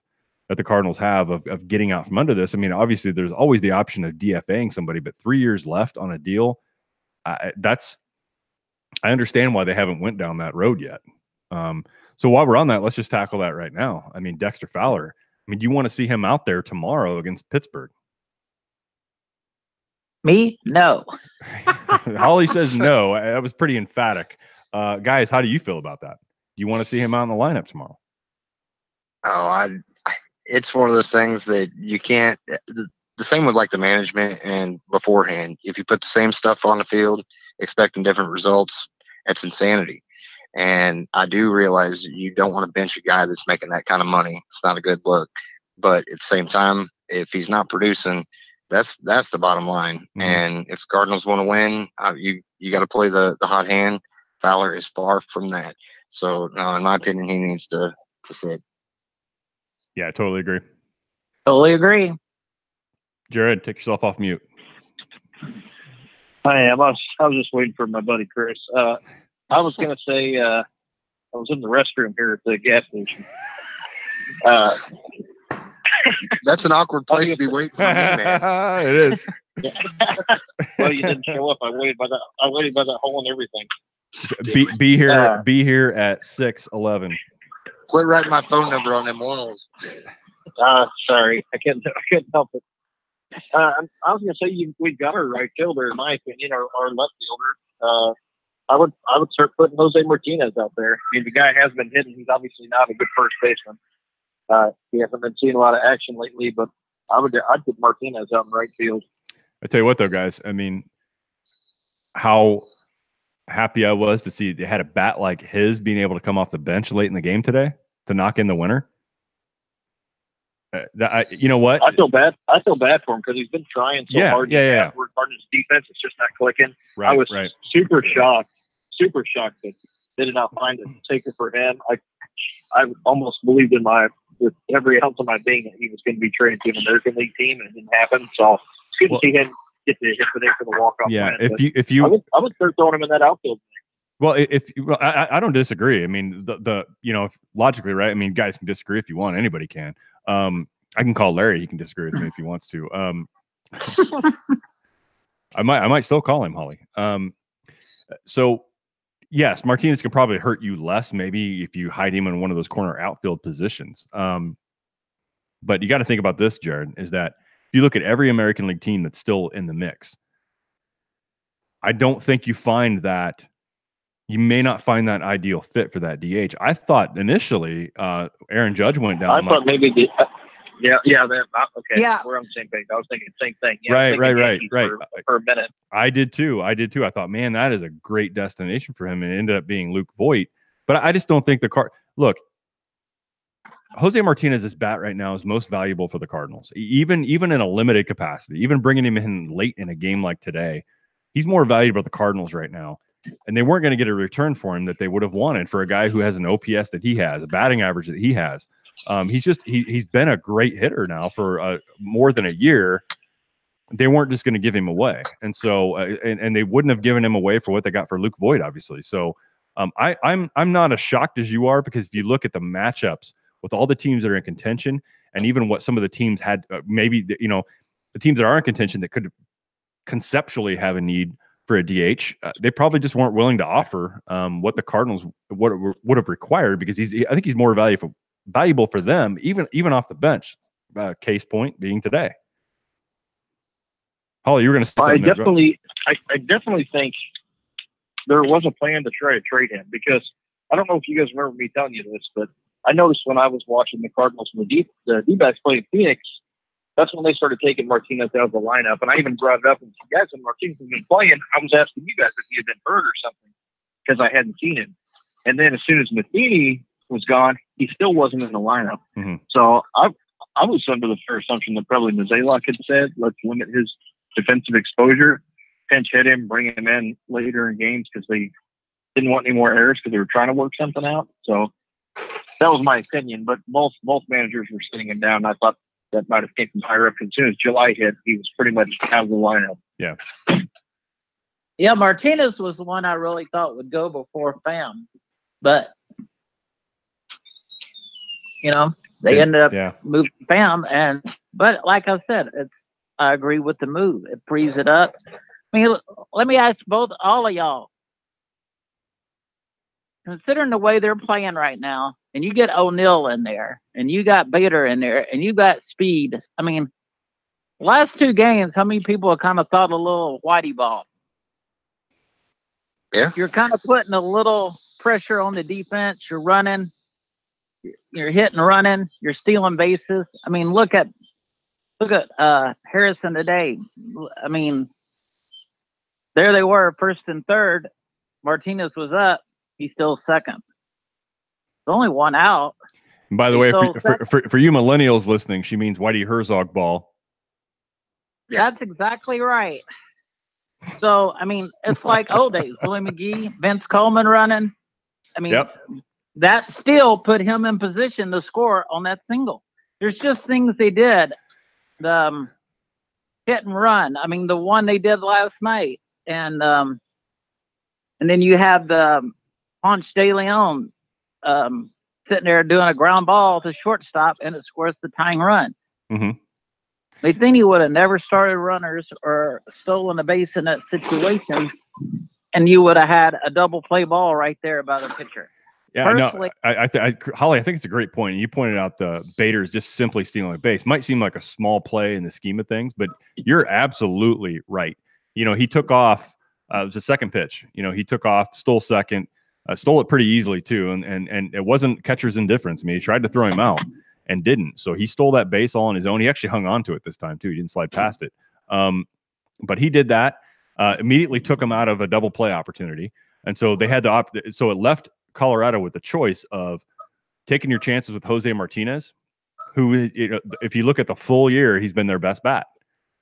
that the Cardinals have of getting out from under this. I mean, obviously, there's always the option of DFAing somebody, but 3 years left on a deal, I understand why they haven't went down that road yet. So while we're on that, let's just tackle that right now. I mean, Dexter Fowler, do you want to see him out there tomorrow against Pittsburgh? Me? No. Holly says no. That was pretty emphatic. Guys, how do you feel about that? Do you want to see him out in the lineup tomorrow? Oh, it's one of those things that you can't. The same with like the management and beforehand. If you put the same stuff on the field, expecting different results, it's insanity. And I do realize you don't want to bench a guy that's making that kind of money. It's not a good look. But at the same time, if he's not producing, that's the bottom line. Mm-hmm. And if the Cardinals want to win, you got to play the hot hand. Fowler is far from that. So, no, in my opinion, he needs to sit. Yeah, I totally agree. Totally agree. Jared, take yourself off mute. I am. I was just waiting for my buddy Chris. I was going to say I was in the restroom here at the gas station. That's an awkward place to be waiting for me, man. It is. Well, you didn't show up. I waited by that hole and everything. Be here at 6:11. Quit writing my phone number on them walls. Sorry, I couldn't help it. I was going to say we've got our right fielder, in my opinion, our left fielder. I would start putting Jose Martinez out there. I mean, the guy has been hitting. He's obviously not a good first baseman. He hasn't been seeing a lot of action lately, but I'd put Martinez out in right field. I tell you what, though, guys. I mean, how happy I was to see they had a bat like his being able to come off the bench late in the game today to knock in the winner. You know what? I feel bad for him because he's been trying so hard. Work hard in his defense. It's just not clicking. Right, I was super shocked that they did not find a taker for him. I almost believed with every ounce of my being that he was going to be traded to an American League team, and it didn't happen. So it's good to see him get the hit for the walk-off. Yeah, win. I would start throwing him in that outfield. Well, I don't disagree. I mean, logically, right? I mean, guys can disagree if you want. Anybody can. I can call Larry. He can disagree with me if he wants to. I might still call him Holly. So yes, Martinez can probably hurt you less, maybe if you hide him in one of those corner outfield positions. But you got to think about this, Jared, is that if you look at every American League team that's still in the mix, I don't think you find that. You may not find that ideal fit for that DH. I thought initially Aaron Judge went down. I thought maybe okay. Yeah. We're on the same page. I was thinking the same thing. Right. For a minute. I did too. I thought, man, that is a great destination for him, and it ended up being Luke Voit. But I just don't think look, Jose Martinez's bat right now is most valuable for the Cardinals, even in a limited capacity. Even bringing him in late in a game like today, he's more valuable to the Cardinals right now. And they weren't going to get a return for him that they would have wanted for a guy who has an OPS that he has, a batting average that he has. He's been a great hitter now for more than a year. They weren't just going to give him away, and so and they wouldn't have given him away for what they got for Luke Voit, obviously. So I'm not as shocked as you are, because if you look at the matchups with all the teams that are in contention, and even what some of the teams had, maybe the teams that are in contention that could conceptually have a need for a DH, they probably just weren't willing to offer what the Cardinals would have required, because I think he's more valuable for them, even off the bench. Case point being today. Holly, you were going to say something. I definitely think there was a plan to try to trade him, because I don't know if you guys remember me telling you this, but I noticed when I was watching the Cardinals and the D-backs play in Phoenix, that's when they started taking Martinez out of the lineup. And I even brought it up and said, guys, when Martinez has been playing, I was asking you guys if he had been hurt or something, because I hadn't seen him. And then as soon as Matheny was gone, he still wasn't in the lineup. Mm-hmm. So I was under the fair assumption that probably Mozeliak had said, let's limit his defensive exposure, pinch hit him, bring him in later in games, because they didn't want any more errors because they were trying to work something out. So that was my opinion. But both managers were sitting him down. I thought that might have came from higher up. As soon as July hit, he was pretty much out of the lineup. Yeah. Yeah, Martinez was the one I really thought would go before Pham. But, they ended up moving Pham. But like I said, I agree with the move. It frees it up. I mean, let me ask all of y'all. Considering the way they're playing right now, and you get O'Neill in there, and you got Bader in there, and you got speed. I mean, last two games, how many people have kind of thought a little whitey ball? Yeah. You're kind of putting a little pressure on the defense. You're running. You're hitting, running. You're stealing bases. I mean, look at Harrison today. I mean, there they were, first and third. Martinez was up. He's still second. There's only one out. And by the way, for you millennials listening, she means Whitey Herzog ball. That's exactly right. So, I mean, it's like old days. Willie McGee, Vince Coleman running. I mean, that still put him in position to score on that single. There's just things they did. The hit and run. I mean, the one they did last night. And then you have the Ponce de Leon sitting there doing a ground ball to shortstop, and it scores the tying run. Mm-hmm. Matheny would have never started runners or stolen a base in that situation, and you would have had a double play ball right there by the pitcher. Yeah, no, Holly, I think it's a great point. You pointed out the Bader is just simply stealing a base. Might seem like a small play in the scheme of things, but you're absolutely right. He took off. It was the second pitch. He took off, stole second, stole it pretty easily too, and it wasn't catcher's indifference. I mean, he tried to throw him out and didn't. So he stole that base all on his own. He actually hung on to it this time too. He didn't slide past it. But he did that. Immediately took him out of a double play opportunity, and so they had to so it left Colorado with the choice of taking your chances with Jose Martinez, who, if you look at the full year, he's been their best bat,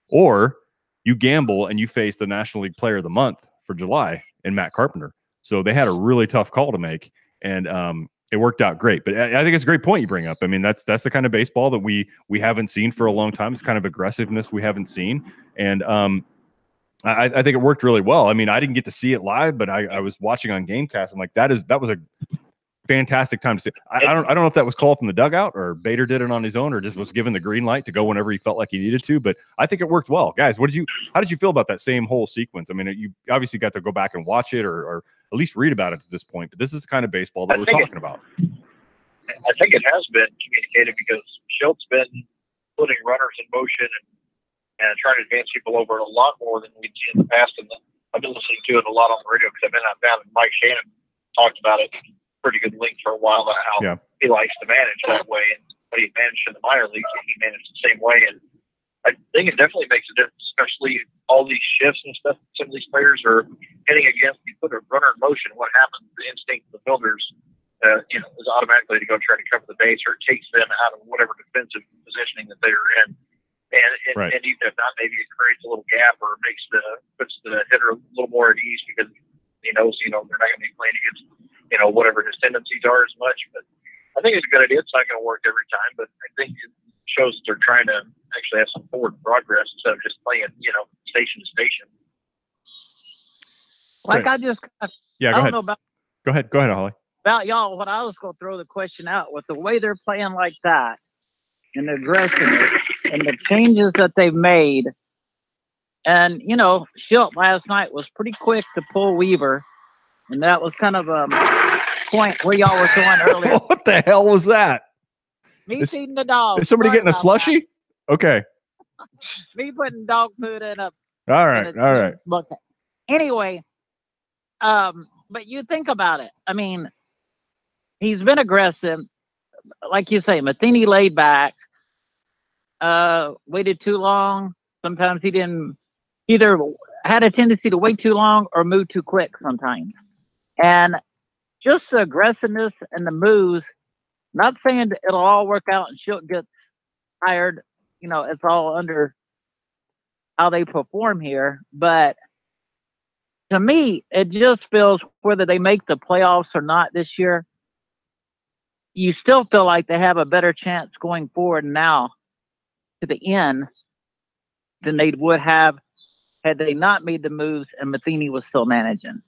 or you gamble and you face the National League Player of the Month for July in Matt Carpenter. So they had a really tough call to make, and it worked out great. But I think it's a great point you bring up. I mean, that's the kind of baseball that we haven't seen for a long time. It's kind of aggressiveness we haven't seen, and I think it worked really well. I mean, I didn't get to see it live, but I was watching on Gamecast. I'm like, that was a fantastic time to see. I don't know if that was called from the dugout or Bader did it on his own or just was given the green light to go whenever he felt like he needed to. But I think it worked well, guys. How did you feel about that same whole sequence? I mean, you obviously got to go back and watch it or at least read about it at this point. But this is the kind of baseball that we're talking about. I think it has been communicated because Schult's been putting runners in motion and trying to advance people over a lot more than we've seen in the past. And I've been listening to it a lot on the radio because I've been out down, and Mike Shannon talked about it pretty good length for a while about how he likes to manage that way. And when he managed in the minor leagues, he managed the same way. And I think it definitely makes a difference, especially all these shifts and stuff. Some of these players are hitting against, you put a runner in motion, what happens? The instinct of the fielders, is automatically to go try to cover the base, or it takes them out of whatever defensive positioning that they're in. And even if not, maybe it creates a little gap or puts the hitter a little more at ease because he knows, they're not going to be playing against, whatever his tendencies are as much. But I think it's a good idea. It's not going to work every time, but I think it shows that they're trying to actually have some forward progress instead of just playing, station to station. Like I just, yeah, go ahead. Go ahead, Holly. About y'all, what I was going to throw the question out with the way they're playing like that and the aggressiveness and the changes that they've made. And, Schilt last night was pretty quick to pull Weaver. And that was kind of a point where y'all were going earlier. What the hell was that? Me feeding the dog. Is somebody getting a slushie? That. Okay. Me putting dog food in a all right. bucket. Anyway, but you think about it. I mean, he's been aggressive. Like you say, Matheny laid back, waited too long. Sometimes he didn't either had a tendency to wait too long or move too quick sometimes. And just the aggressiveness and the moves, not saying it'll all work out and Schilt gets hired, it's all under how they perform here. But to me, it just feels whether they make the playoffs or not this year, you still feel like they have a better chance going forward now to the end than they would have had they not made the moves and Matheny was still managing.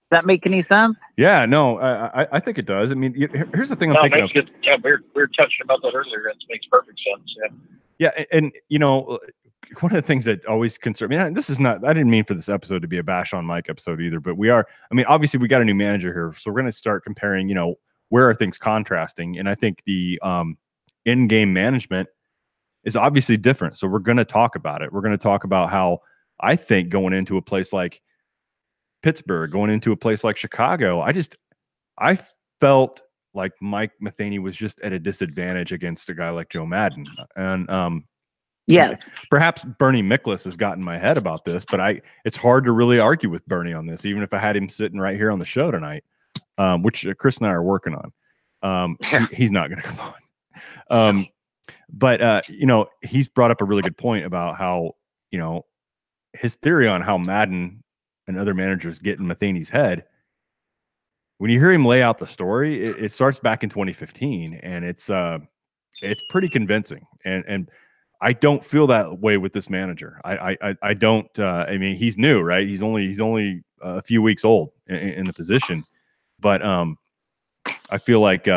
Does that make any sense? Yeah, no, I think it does. I mean, here's the thing I'm thinking of. Good. Yeah, we were touching about that earlier. It makes perfect sense. Yeah, and one of the things that always concerns me, this is not, I didn't mean for this episode to be a bash on Mike episode either, but obviously we got a new manager here. So we're going to start comparing, where are things contrasting? And I think the in-game management is obviously different. So we're going to talk about it. We're going to talk about how I think going into a place like Pittsburgh, going into a place like Chicago, I felt like Mike Matheny was just at a disadvantage against a guy like Joe Madden. And yes, perhaps Bernie Miklasz has gotten my head about this, but it's hard to really argue with Bernie on this, even if I had him sitting right here on the show tonight, which Chris and I are working on. He's not going to come on. But he's brought up a really good point about how, his theory on how Madden and other managers get in Matheny's head. When you hear him lay out the story, it starts back in 2015, and it's pretty convincing. And I don't feel that way with this manager. I don't. I mean, he's new, right? He's only a few weeks old in the position, but I feel like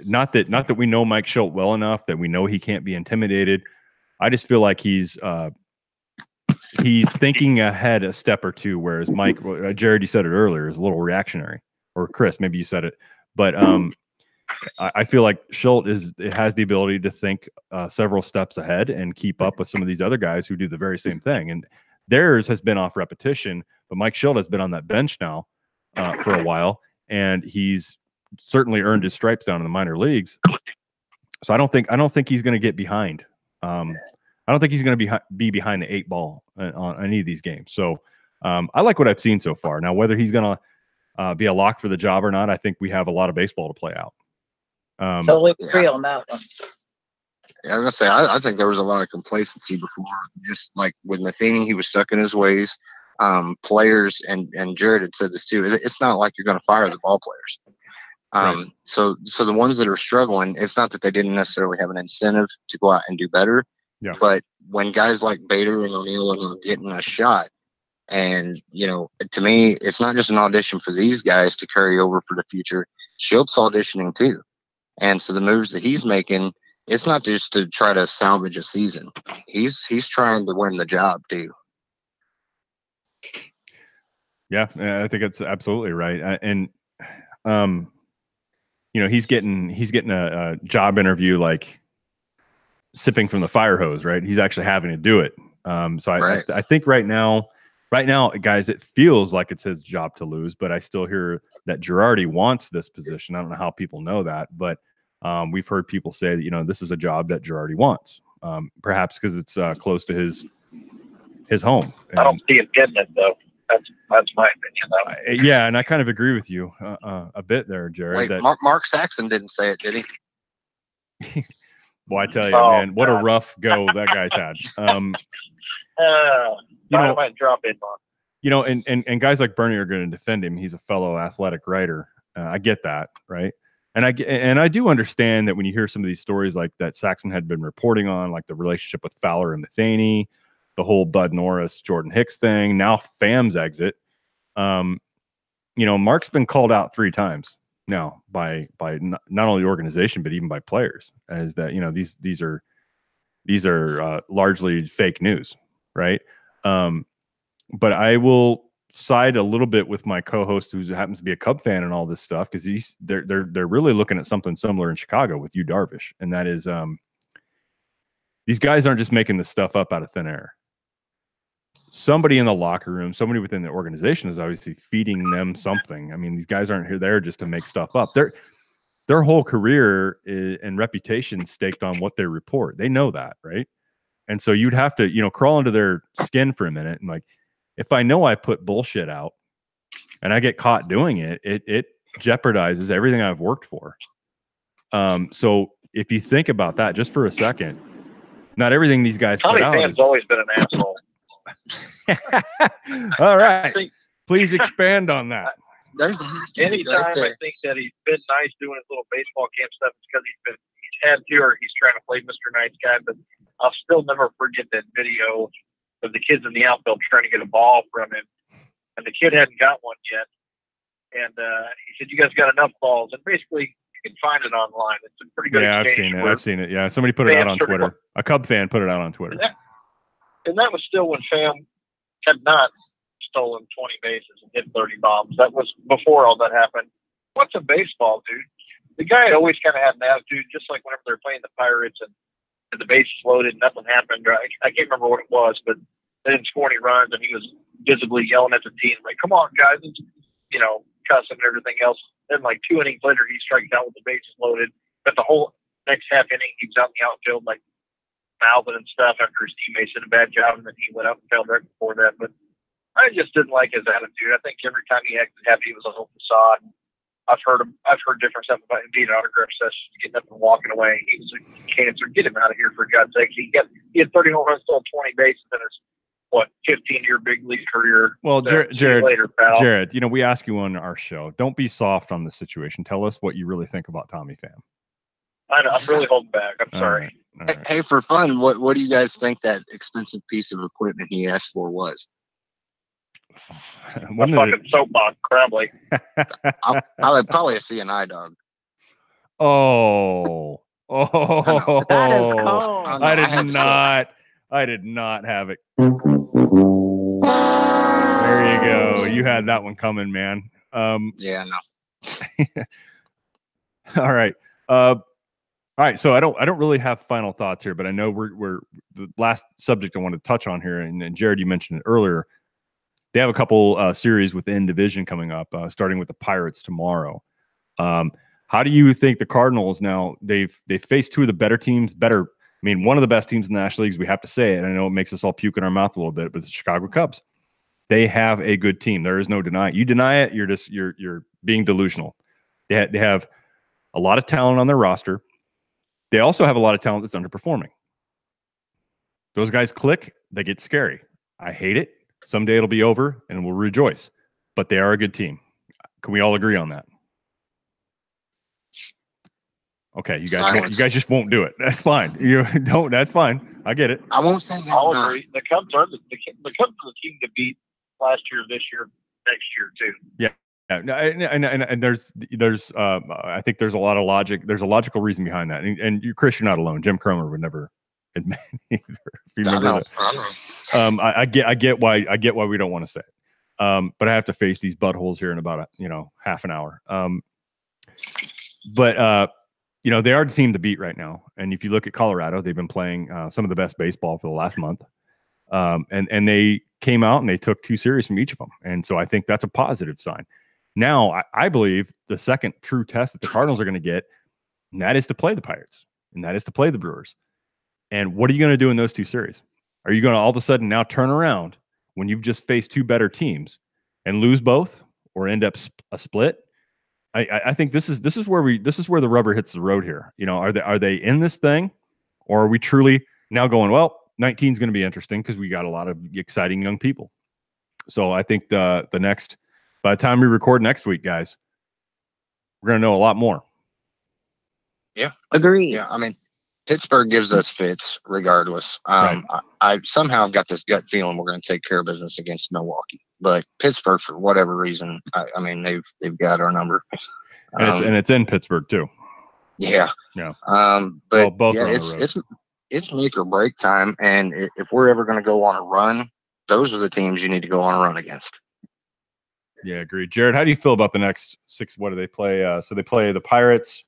not that we know Mike Schilt well enough that we know he can't be intimidated. I just feel like he's he's thinking ahead a step or two, whereas Mike, Jared, you said it earlier, is a little reactionary. Or Chris, maybe you said it, but I feel like Schultz has the ability to think several steps ahead and keep up with some of these other guys who do the very same thing. And theirs has been off repetition, but Mike Schultz has been on that bench now for a while, and he's certainly earned his stripes down in the minor leagues. So I don't think he's going to get behind. I don't think he's going to be behind the 8 ball on any of these games. So I like what I've seen so far. Now, whether he's going to be a lock for the job or not, I think we have a lot of baseball to play out. Totally agree on that one. Yeah, I was gonna say I think there was a lot of complacency before, just like with Matheny, he was stuck in his ways. Players and Jared had said this too. It's not like you're going to fire the ball players. Right. So the ones that are struggling, it's not that they didn't necessarily have an incentive to go out and do better. Yeah. But when guys like Bader and O'Neill are getting a shot, and to me, it's not just an audition for these guys to carry over for the future. Schultz auditioning too. And so the moves that he's making, it's not just to try to salvage a season. He's trying to win the job too. Yeah, I think it's absolutely right. And he's getting a job interview like sipping from the fire hose, right? He's actually having to do it. I think right now, guys, it feels like it's his job to lose, but I still hear that Girardi wants this position. I don't know how people know that, but we've heard people say that, this is a job that Girardi wants, perhaps because it's close to his home. And, I don't see him getting it, though. That's my opinion, though. Yeah, and I kind of agree with you a bit there, Jared. Wait, Mark Saxon didn't say it, did he? Well, I tell you, man, what a rough go that guy's had. I might drop in on. And guys like Bernie are going to defend him. He's a fellow athletic writer. I get that, right? And I do understand that when you hear some of these stories like that Saxon had been reporting on, like the relationship with Fowler and Matheny, the whole Bud Norris, Jordan Hicks thing, now Pham's exit. Mark's been called out 3 times now by not only the organization but even by players, as that these are largely fake news, right? But I will side a little bit with my co-host who happens to be a Cub fan and all this stuff, because they're really looking at something similar in Chicago with Yu Darvish, and that is these guys aren't just making this stuff up out of thin air. Somebody in the locker room, somebody within the organization is obviously feeding them something. I mean, these guys aren't there just to make stuff up. Their whole career and reputation staked on what they report. They know that, right? And so you'd have to, crawl into their skin for a minute and like, if I know I put bullshit out and I get caught doing it, it jeopardizes everything I've worked for. So if you think about that just for a second, not everything these guys Tommy put out Pham's always been an asshole. All right. Please expand on that. Anytime I think that he's been nice doing his little baseball camp stuff, it's because he's had to, or he's trying to play Mr. Nice Guy. But I'll still never forget that video of the kids in the outfield trying to get a ball from him, and the kid hadn't got one yet. And he said, "You guys got enough balls?" And basically, you can find it online. It's a pretty good. Yeah, I've seen it. Yeah, somebody put it out on Twitter. A Cub fan put it out on Twitter. And that was still when Pham had not stolen 20 bases and hit 30 bombs. That was before all that happened. What's a baseball, dude? The guy always kind of had an attitude, just like whenever they're playing the Pirates and the bases loaded, nothing happened. I can't remember what it was, but they didn't score any runs, and he was visibly yelling at the team, like, "Come on, guys," and, cussing and everything else. Then, like 2 innings later, he strikes out with the bases loaded. But the whole next half inning, he was out in the outfield, like, mouthing and stuff after his teammates did a bad job, and then he went up and failed right before that. But I just didn't like his attitude. I think every time he acted happy, it was a whole facade. I've heard different stuff about him being an autograph session, getting up and walking away. He was a cancer. Get him out of here, for God's sake. He had 30 home runs, stole 20 bases in his 15-year big league career. Well, Jared, later, pal. Jared, we ask you on our show, don't be soft on the situation. Tell us what you really think about Tommy Pham. I know, I'm really holding back. I'm sorry. All right. Hey, for fun, what do you guys think that expensive piece of equipment he asked for was? A fucking soapbox, probably. Probably a CNI dog. Oh, that is cold. I did not have it. you had that one coming, man. Yeah, no. All right. All right. So I don't really have final thoughts here, but I know we're the last subject I want to touch on here, and Jared, you mentioned it earlier. They have a couple series within division coming up, starting with the Pirates tomorrow. How do you think the Cardinals now? They've faced two of the better teams. I mean, one of the best teams in the National Leagues. We have to say it. And I know it makes us all puke in our mouth a little bit, but it's the Chicago Cubs. They have a good team. There is no denying. You deny it, you're being delusional. They have a lot of talent on their roster. They also have a lot of talent that's underperforming. Those guys click, they get scary. I hate it. Someday it'll be over and we'll rejoice. But they are a good team. Can we all agree on that? Okay, you guys just won't do it. That's fine. You don't. That's fine. I get it. I won't say that. I'll agree. The Cubs are the team to beat last year, this year, next year too. Yeah. And there's I think there's a lot of logic. There's a logical reason behind that. And you, Chris, you're not alone. Jim Cromer would never admit either. If you remember that. I get why we don't want to say it. But I have to face these buttholes here in about half an hour. But they are the team to beat right now. And if you look at Colorado, they've been playing some of the best baseball for the last month. And they came out and they took 2 series from each of them. And so I think that's a positive sign. Now, I believe the second true test that the Cardinals are going to get, and that is to play the Pirates, and that is to play the Brewers. And what are you going to do in those 2 series? Are you going to all of a sudden now turn around when you've just faced 2 better teams and lose both or end up a split? I think this is where the rubber hits the road here. Are they in this thing, or are we truly now going, well, 19 is going to be interesting because we got a lot of exciting young people. So I think by the time we record next week, guys, we're going to know a lot more. Yeah. Agree. Yeah. I mean, Pittsburgh gives us fits regardless. Right. I somehow got this gut feeling we're going to take care of business against Milwaukee, but Pittsburgh, for whatever reason, I mean, they've got our number. And it's in Pittsburgh too. Yeah. Yeah. But both yeah, are on the road. it's make or break time. And if we're ever going to go on a run, those are the teams you need to go on a run against. Yeah, agreed. Jared, how do you feel about the next 6? What do they play? So they play the Pirates.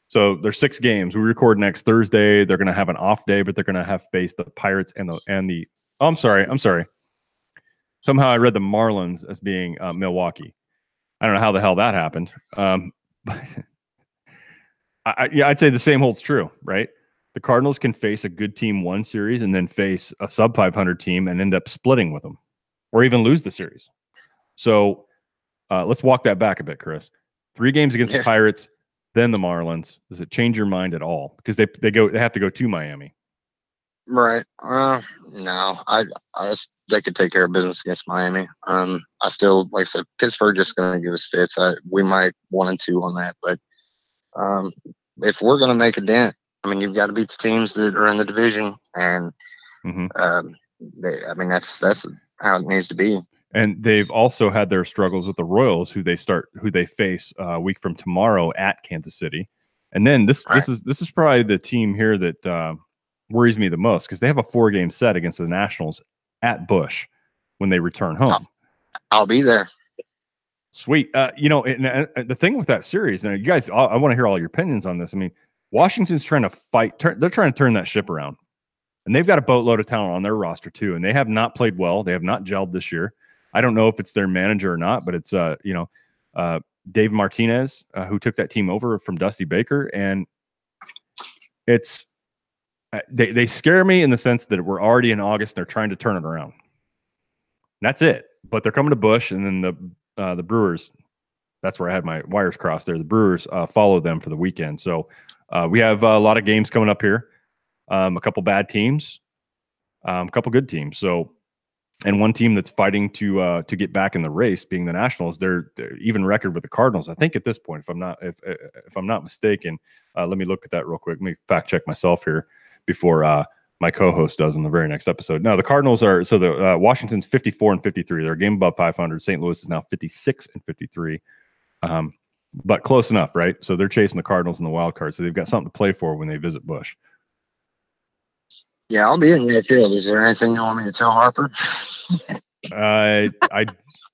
So there's 6 games. We record next Thursday. They're going to have an off day, but they're going to have faced the Pirates and the. Oh, I'm sorry. Somehow I read the Marlins as being Milwaukee. I don't know how the hell that happened. I'd say the same holds true, right? The Cardinals can face a good team one series and then face a sub 500 team and end up splitting with them, or even lose the series. So let's walk that back a bit, Chris. 3 games against the Pirates, then the Marlins. Does it change your mind at all? Because they have to go to Miami. Right. No, they could take care of business against Miami. I still, like I said, Pittsburgh just going to give us fits. We might 1-2 on that, but if we're going to make a dent, I mean, you've got to beat the teams that are in the division, and that's how it needs to be. And they've also had their struggles with the Royals, who they face a week from tomorrow at Kansas City, and then this is probably the team here that worries me the most, because they have a 4-game set against the Nationals at Busch when they return home. I'll be there. Sweet. The thing with that series, now you guys, I want to hear all your opinions on this. I mean, Washington's trying to fight. They're trying to turn that ship around, and they've got a boatload of talent on their roster too. And they have not played well. They have not gelled this year. I don't know if it's their manager or not, but it's Dave Martinez who took that team over from Dusty Baker, and it's they scare me in the sense that we're already in August and they're trying to turn it around. And that's it. But they're coming to Busch, and then the Brewers. That's where I had my wires crossed there. The Brewers follow them for the weekend. So we have a lot of games coming up here. A couple bad teams, a couple good teams. So, and one team that's fighting to get back in the race, being the Nationals. They're even record with the Cardinals, I think, at this point. If I'm not mistaken, let me look at that real quick. Let me fact check myself here before my co-host does in the very next episode. No, the Cardinals are, so the Washington's 54-53. They're a game above 500. St. Louis is now 56-53. But close enough, right? So they're chasing the Cardinals in the wild card. So they've got something to play for when they visit Busch. Yeah, I'll be in the field. Is there anything you want me to tell Harper?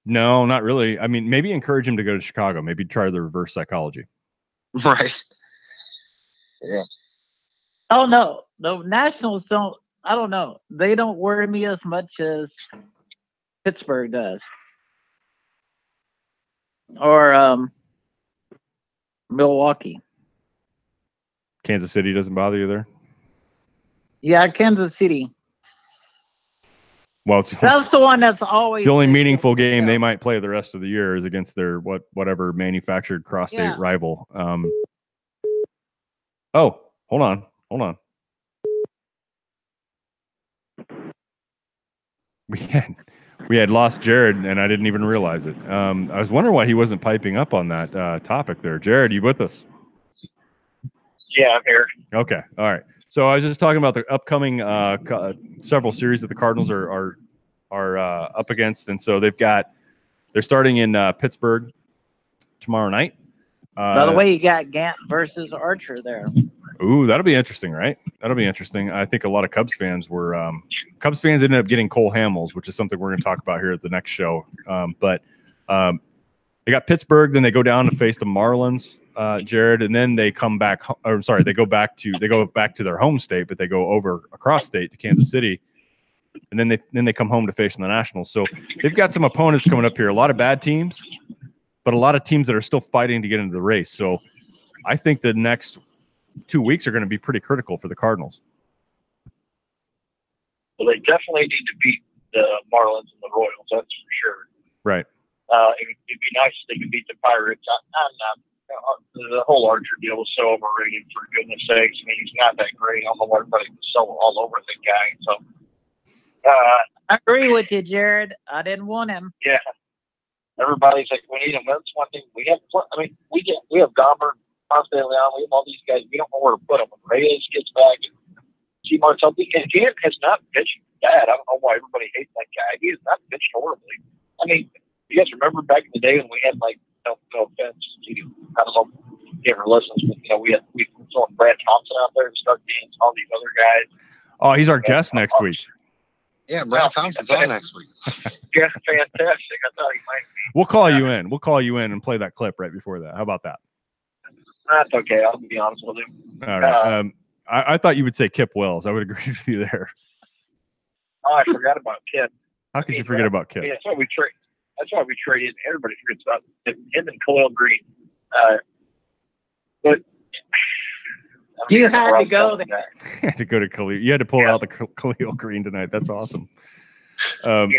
No, not really. I mean, maybe encourage him to go to Chicago. Maybe try the reverse psychology. Right. Yeah. Oh no, the Nationals don't. I don't know. They don't worry me as much as Pittsburgh does, or Milwaukee. Kansas City doesn't bother you there? Yeah, Kansas City. Well, That's the one that's always the only meaningful game they might play the rest of the year is against their whatever manufactured cross-state rival. Oh, hold on. We had lost Jared, and I didn't even realize it. I was wondering why he wasn't piping up on that topic there. Jared, you with us? Yeah, I'm here. Okay, all right. So I was just talking about the upcoming several series that the Cardinals are up against, and so they're starting in Pittsburgh tomorrow night. By the way, you got Gant versus Archer there. Ooh, that'll be interesting, right? That'll be interesting. I think a lot of Cubs fans ended up getting Cole Hamels, which is something we're going to talk about here at the next show. But they got Pittsburgh, then they go down to face the Marlins, Jared, and then they come back. Or sorry, they go back to their home state, but they go over across state to Kansas City, and then they come home to face the Nationals. So they've got some opponents coming up here. A lot of bad teams, but a lot of teams that are still fighting to get into the race. So I think the next 2 weeks are going to be pretty critical for the Cardinals. Well, they definitely need to beat the Marlins and the Royals. That's for sure. Right. It'd be nice if they could beat the Pirates. The whole Archer deal was so overrated, for goodness sakes. I mean, he's not that great. I don't know why everybody was so all over the guy. So, I agree with you, Jared. I didn't want him. Yeah. Everybody's like, we need him. That's one thing we have. I mean, we have Gomber, Ponce de Leon. We have all these guys. We don't know where to put them. When Reyes gets back, G. Martel, and Gant has not pitched bad. I don't know why everybody hates that guy. He has not pitched horribly. I mean, you guys remember back in the day when we had no offense, I don't know if you ever listens, but we were throwing Brad Thompson out there to start games, all these other guys. Oh, he's our guest next week. Yeah, Brad Thompson's on next week. Yeah, fantastic. I thought he might be. We'll call you in. We'll call you in and play that clip right before that. How about that? That's okay. I'll be honest with him. All right. I thought you would say Kip Wells. I would agree with you there. Oh, I forgot about Kip. How could you forget about Kip? Yeah, that's why we traded. Everybody forgets about him and Khalil Green. But you had to go there. You had to go to Khalil. You had to pull out the Khalil Green tonight. That's awesome. They've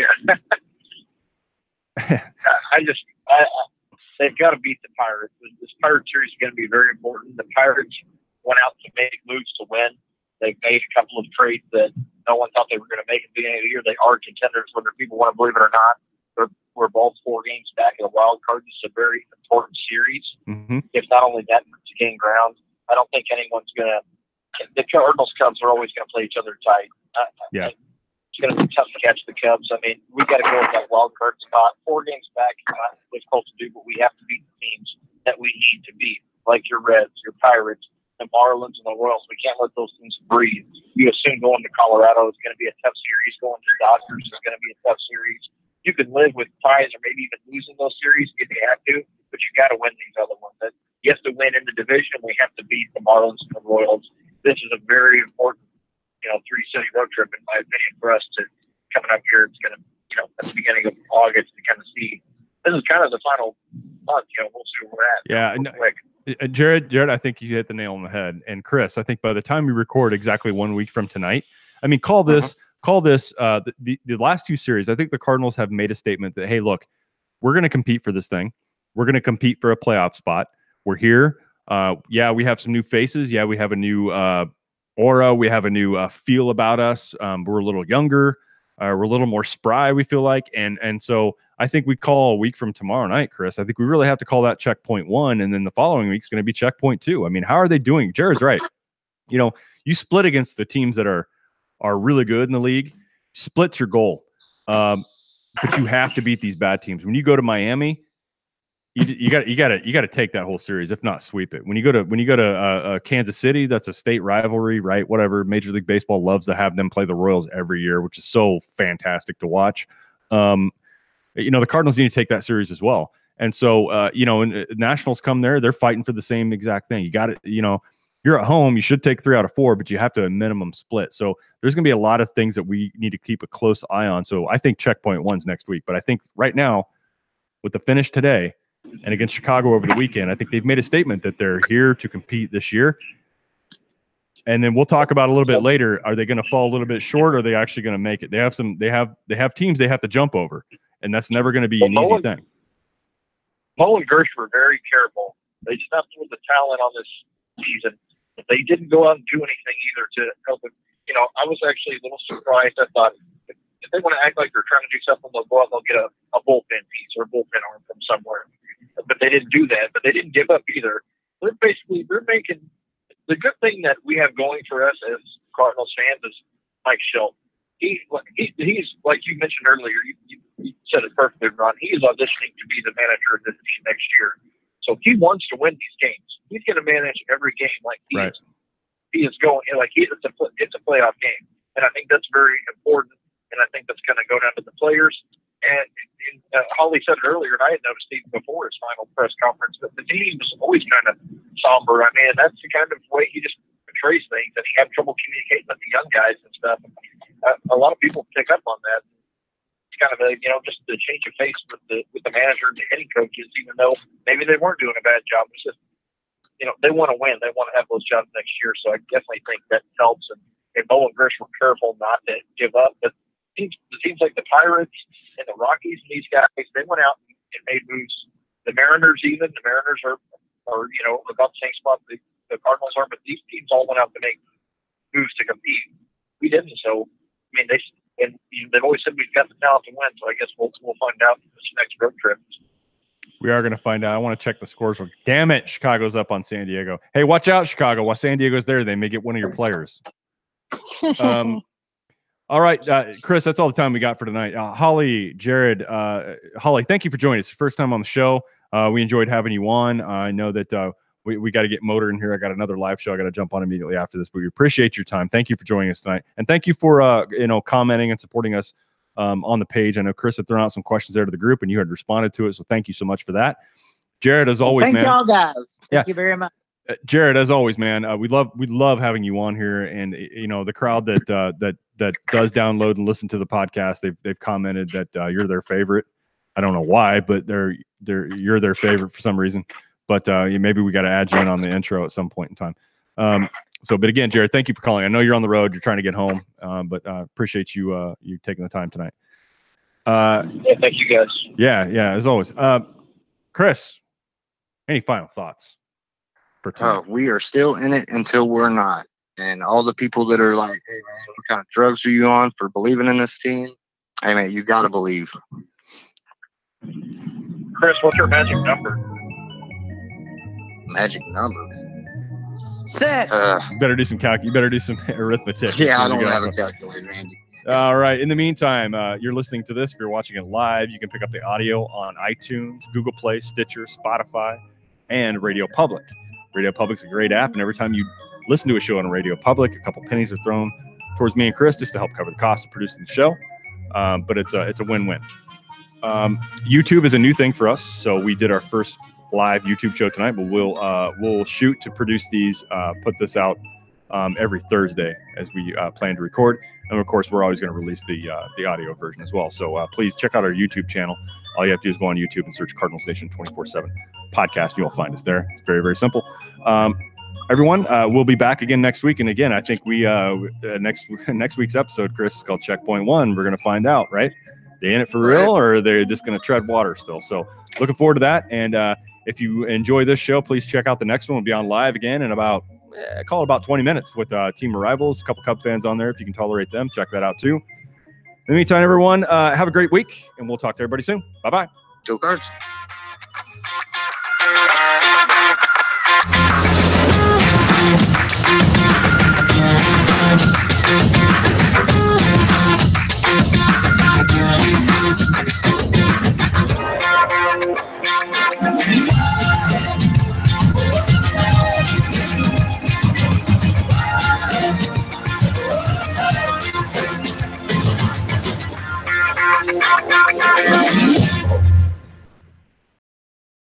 got to beat the Pirates. This Pirate series is going to be very important. The Pirates went out to make moves to win. They've made a couple of trades that no one thought they were going to make at the beginning of the year. They are contenders, whether people want to believe it or not. We're both 4 games back in the wild card. This is a very important series. Mm-hmm. If not only that, to gain ground. I don't think anyone's going to. The Cardinals Cubs are always going to play each other tight. Yeah. It's going to be tough to catch the Cubs. I mean, we got to go with that wild card spot. 4 games back is not difficult to do, but we have to beat the teams that we need to beat, like your Reds, your Pirates, the Marlins, and the Royals. We can't let those teams breathe. You assume going to Colorado is going to be a tough series. Going to Dodgers is going to be a tough series. You can live with ties or maybe even losing those series if you have to, but you got to win these other ones. You have to win in the division. We have to beat the Marlins and the Royals. This is a very important, 3-city road trip, in my opinion, for us to coming up here. It's going to, at the beginning of August to kind of see. This is kind of the final month. We'll see where we're at. Yeah. Jared, I think you hit the nail on the head. And Chris, I think by the time we record exactly 1 week from tonight, I mean, call this the last 2 series. I think the Cardinals have made a statement that, hey, look, we're going to compete for this thing. We're going to compete for a playoff spot. We're here. We have some new faces. Yeah, we have a new aura. We have a new feel about us. We're a little younger. We're a little more spry, we feel like. And so I think we call a week from tomorrow night, Chris. I think we really have to call that checkpoint 1, and then the following week's going to be checkpoint 2. I mean, how are they doing? Jared's right. You split against the teams that are really good in the league. Split's your goal. But you have to beat these bad teams. When you go to Miami, you got to take that whole series, if not sweep it. When you go to Kansas City, that's a state rivalry, right? Whatever. Major League Baseball loves to have them play the Royals every year, which is so fantastic to watch. the Cardinals need to take that series as well. And so, when Nationals come there, they're fighting for the same exact thing. You got it. You're at home. You should take 3 out of 4, but you have to minimum split. So there's going to be a lot of things that we need to keep a close eye on. So I think checkpoint 1's next week. But I think right now, with the finish today and against Chicago over the weekend, I think they've made a statement that they're here to compete this year. And then we'll talk about a little bit later. Are they going to fall a little bit short, or are they actually going to make it? They have teams they have to jump over, and that's never going to be an easy thing. Mo and Gersh were very careful. They stepped with the talent on this season. They didn't go out and do anything either to help it. I was actually a little surprised. I thought if they want to act like they're trying to do something, they'll go out and they'll get a bullpen piece or a bullpen arm from somewhere. But they didn't do that. But they didn't give up either. They're making the good thing that we have going for us as Cardinals fans is Mike Shelton. He's like you mentioned earlier. You said it perfectly, Ron. He is auditioning to be the manager of this team next year. So he wants to win these games. He's going to manage every game like he is going like it's a playoff game, and I think that's very important. And I think that's going to go down to the players. And Holly said it earlier, and I had noticed even before his final press conference that the team was always kind of somber. I mean, that's the kind of way he just portrays things, and he had trouble communicating with the young guys and stuff. A lot of people pick up on that. It's kind of just the change of face with the manager and the hitting coaches, even though maybe they weren't doing a bad job. It's just they want to win. They want to have those jobs next year. So I definitely think that helps. And Mo and Gersh were careful not to give up, but the teams like the Pirates and the Rockies and these guys, they went out and made moves. The Mariners are about the same spot the Cardinals are, but these teams all went out to make moves to compete. We didn't, so I mean they've always said we've got the talent to win. So I guess we'll find out this next road trip. We are going to find out. I want to check the scores. Damn it, Chicago's up on San Diego. Hey, watch out, Chicago. While San Diego's there, they may get one of your players. All right, Chris, that's all the time we got for tonight. Holly, Jared, Holly, thank you for joining us. First time on the show. We enjoyed having you on. I know that we got to get motor in here. I got another live show I got to jump on immediately after this, but we appreciate your time. Thank you for joining us tonight. And thank you for, commenting and supporting us on the page. I know Chris had thrown out some questions there to the group, and you had responded to it, so thank you so much for that. Jared, as always, thank man. y'all guys. Thank you very much. Jared, as always, man, we love having you on here, and the crowd that does download and listen to the podcast, they've commented that you're their favorite. I don't know why, but you're their favorite for some reason. But maybe we got to add you in on the intro at some point in time. But again, Jared, thank you for calling. I know you're on the road, you're trying to get home, but appreciate you taking the time tonight. Thank you guys. Yeah, as always. Chris, any final thoughts? We are still in it until we're not. And all the people that are like, hey, man, what kind of drugs are you on for believing in this team? Hey, man, you got to believe. Chris, what's your magic number? Magic number? 6. You better do some You better do some arithmetic. Yeah, I don't have a calculator, Andy. All right. In the meantime, you're listening to this. If you're watching it live, you can pick up the audio on iTunes, Google Play, Stitcher, Spotify, and Radio Public. Radio Public's a great app, and every time you listen to a show on Radio Public, a couple pennies are thrown towards me and Chris just to help cover the cost of producing the show. But it's a win-win. YouTube is a new thing for us, so we did our first live YouTube show tonight, but we'll shoot to produce these, put this out every Thursday as we plan to record. And of course, we're always going to release the audio version as well. So please check out our YouTube channel. All you have to do is go on YouTube and search Cardinals Nation 24/7 podcast. You'll find us there. It's very, very simple. Everyone, we'll be back again next week. And again, I think we next week's episode, Chris, is called Checkpoint 1. We're going to find out, right? They in it for real, or are they just going to tread water still? So looking forward to that. And if you enjoy this show, please check out the next one. We'll be on live again in about 20 minutes with Team Arrivals, a couple Cub fans on there. If you can tolerate them, check that out too. In the meantime, everyone, have a great week, and we'll talk to everybody soon. Bye-bye. Go Cards.